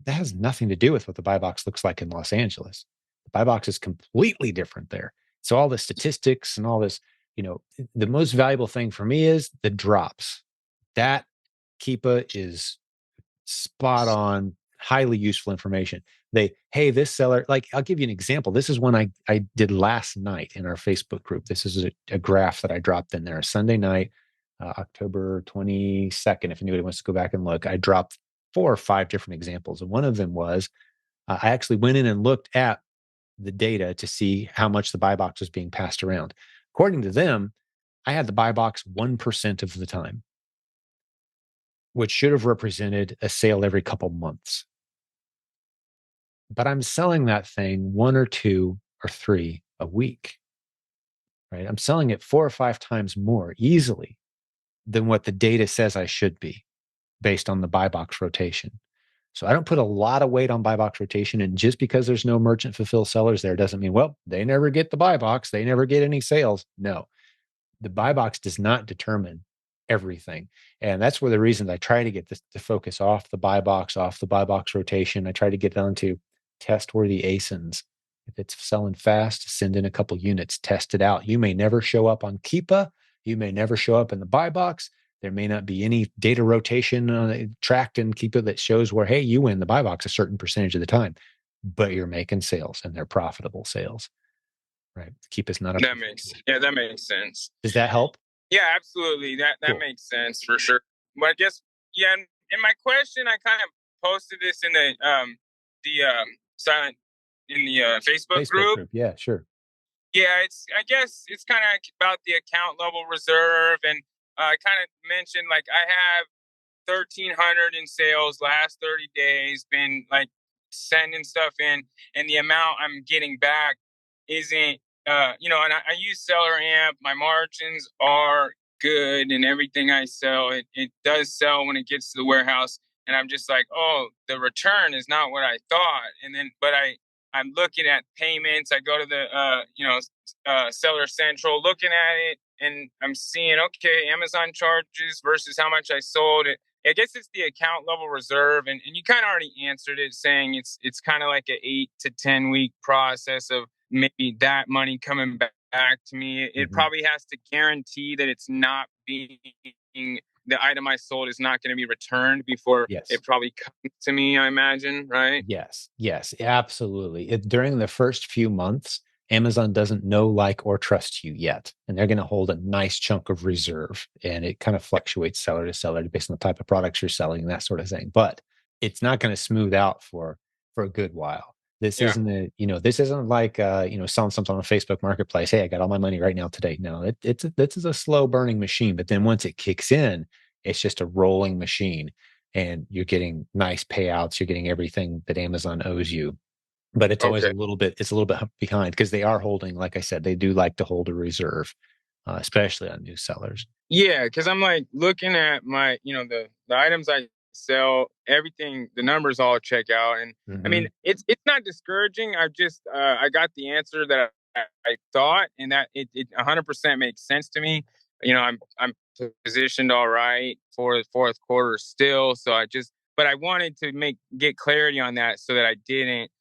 That has nothing to do with what the buy box looks like in Los Angeles. The buy box is completely different there. So all the statistics and all this, the most valuable thing for me is the drops. That Keepa is spot on, highly useful information. Hey, this seller, like, I'll give you an example. This is one I did last night in our Facebook group. This is a graph that I dropped in there Sunday night, October 22nd. If anybody wants to go back and look, I dropped 4 or 5 different examples. And one of them was I actually went in and looked at the data to see how much the buy box was being passed around. According to them, I had the buy box 1% of the time, which should have represented a sale every couple months. But I'm selling that thing 1 or 2 or 3 a week, right? I'm selling it 4 or 5 times more easily than what the data says I should be based on the buy box rotation. So I don't put a lot of weight on buy box rotation. And just because there's no merchant fulfilled sellers there doesn't mean, well, they never get the buy box. They never get any sales. No, the buy box does not determine everything. And that's where the reasons I try to get this to focus off the buy box rotation. I try to get onto test worthy ASINs. If it's selling fast, send in a couple units, test it out. You may never show up on Keepa. You may never show up in the buy box. There may not be any data rotation tracked in Keepa that shows where, hey, you win the buy box a certain percentage of the time, but you're making sales and they're profitable sales. Right. Keepa's not a that makes sense. Does that help? Yeah, absolutely. That Cool. makes sense for sure. But I guess, yeah, in my question, I kind of posted this in the Facebook group. Yeah, sure. Yeah, I guess it's kind of about the account level reserve, and I kind of mentioned like I have 1,300 in sales last 30 days, been like sending stuff in, and the amount I'm getting back isn't, and I use Seller Amp. My margins are good, and everything I sell, it does sell when it gets to the warehouse. And I'm just like, oh, the return is not what I thought. And then, but I'm looking at payments. I go to the, Seller Central, looking at it, and I'm seeing, okay, Amazon charges versus how much I sold it. I guess it's the account level reserve, and you kind of already answered it, saying it's kind of like an 8 to 10 week process of maybe that money coming back to me. It probably has to guarantee that it's not being, the item I sold is not going to be returned before it probably comes to me, I imagine, right? Yes, absolutely. During the first few months, Amazon doesn't know, like, or trust you yet. And they're going to hold a nice chunk of reserve. And it kind of fluctuates seller to seller based on the type of products you're selling and that sort of thing. But it's not going to smooth out for a good while. This isn't this isn't like selling something on a Facebook marketplace. Hey, I got all my money right now today. No, this is a slow burning machine. But then once it kicks in, it's just a rolling machine. And you're getting nice payouts. You're getting everything that Amazon owes you. But it's always a little bit behind because they are holding, like I said, they do like to hold a reserve, especially on new sellers. Yeah, because I'm like looking at my, the items I sell, everything, the numbers all check out. And I mean, it's not discouraging. I got the answer that I thought, and that it 100% makes sense to me. I'm positioned all right for the fourth quarter still. So but I wanted to get clarity on that so that I didn't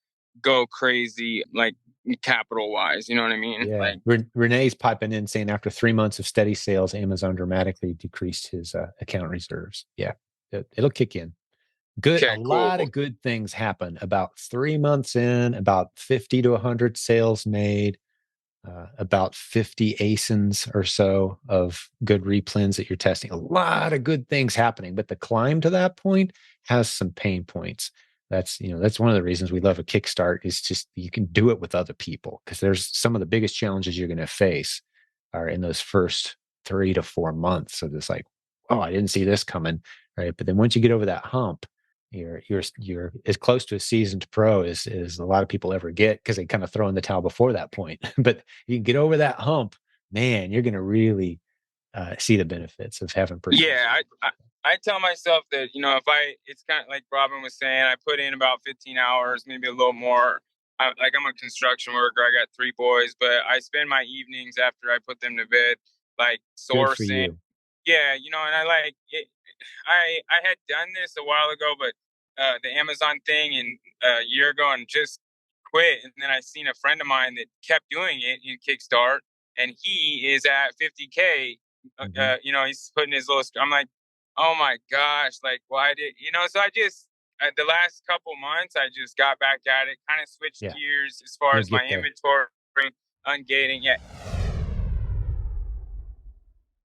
go crazy, like capital wise. You know what I mean? Yeah. Like, Renee's piping in saying after 3 months of steady sales, Amazon dramatically decreased his account reserves. Yeah, it'll kick in. Good. Okay, lot of good things happen about 3 months in, about 50 to 100 sales made, about 50 ASINs or so of good replens that you're testing. A lot of good things happening, but the climb to that point has some pain points. That's one of the reasons we love a kickstart, is just you can do it with other people, because there's some of the biggest challenges you're going to face are in those first 3 to 4 months. So it's like, oh, I didn't see this coming, right? But then once you get over that hump, you're as close to a seasoned pro as a lot of people ever get, because they kind of throw in the towel before that point. But you can get over that hump, man, you're going to really see the benefits of having persistence. Yeah, I tell myself that, it's kind of like Robin was saying, I put in about 15 hours, maybe a little more. I'm a construction worker. I got 3 boys, but I spend my evenings after I put them to bed, like sourcing Yeah, and I like it. I had done this a while ago, but the Amazon thing and a year ago, and just quit. And then I seen a friend of mine that kept doing it in Kickstart, and he is at 50K. He's putting his little. I'm like, oh my gosh, like why did So I just the last couple months I just got back at it, kind of switched gears as far You'll as my get there. inventory ungating. Yeah.